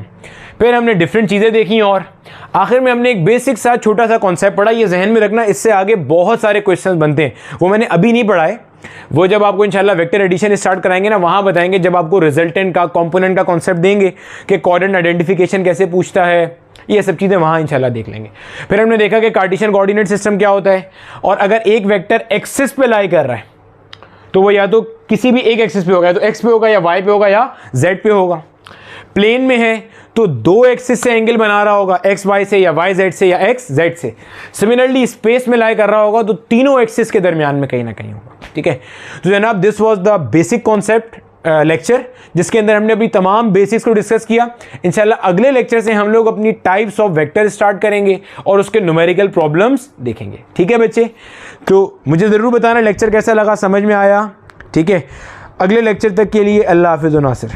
A: फिर हमने डिफरेंट चीज़ें देखी और आखिर में हमने एक बेसिक सा छोटा सा कॉन्सेप्ट पढ़ा। ये जहन में रखना, इससे आगे बहुत सारे क्वेश्चंस बनते हैं, वो मैंने अभी नहीं पढ़ाए, वो जब आपको इंशाल्लाह वेक्टर एडिशन स्टार्ट कराएंगे ना, वहाँ बताएंगे, जब आपको रिजल्टेंट का कंपोनेंट का कॉन्सेप्ट देंगे कि कोऑर्डिनेट आइडेंटिफिकेशन कैसे पूछता है, ये सब चीज़ें वहाँ इंशाल्लाह देख लेंगे। फिर हमने देखा कि कार्टेशियन कोऑर्डिनेट सिस्टम क्या होता है, और अगर एक वेक्टर एक्सिस पे लाई कर रहा है तो वो या तो किसी भी एक एक्सिस पे होगा, या तो एक्स पे होगा या वाई पे होगा या जेड पे होगा। प्लेन में है तो दो एक्सिस से एंगल बना रहा होगा, एक्स वाई से या वाई जेड से या एक्स जेड से। सिमिलरली स्पेस में लाई कर रहा होगा तो तीनों एक्सिस के दरमियान में कहीं ना कहीं होगा। ठीक है, तो जनाब this was the basic concept lecture, जिसके अंदर हमने अपनी तमाम बेसिक्स को डिस्कस किया। इंशाल्लाह अगले लेक्चर से हम लोग अपनी टाइप्स ऑफ वेक्टर स्टार्ट करेंगे और उसके न्यूमेरिकल प्रॉब्लम्स देखेंगे। ठीक है बच्चे, तो मुझे ज़रूर बताना लेक्चर कैसा लगा, समझ में आया। ठीक है, अगले लेक्चर तक के लिए अल्लाह हाफिज़ व नासिर।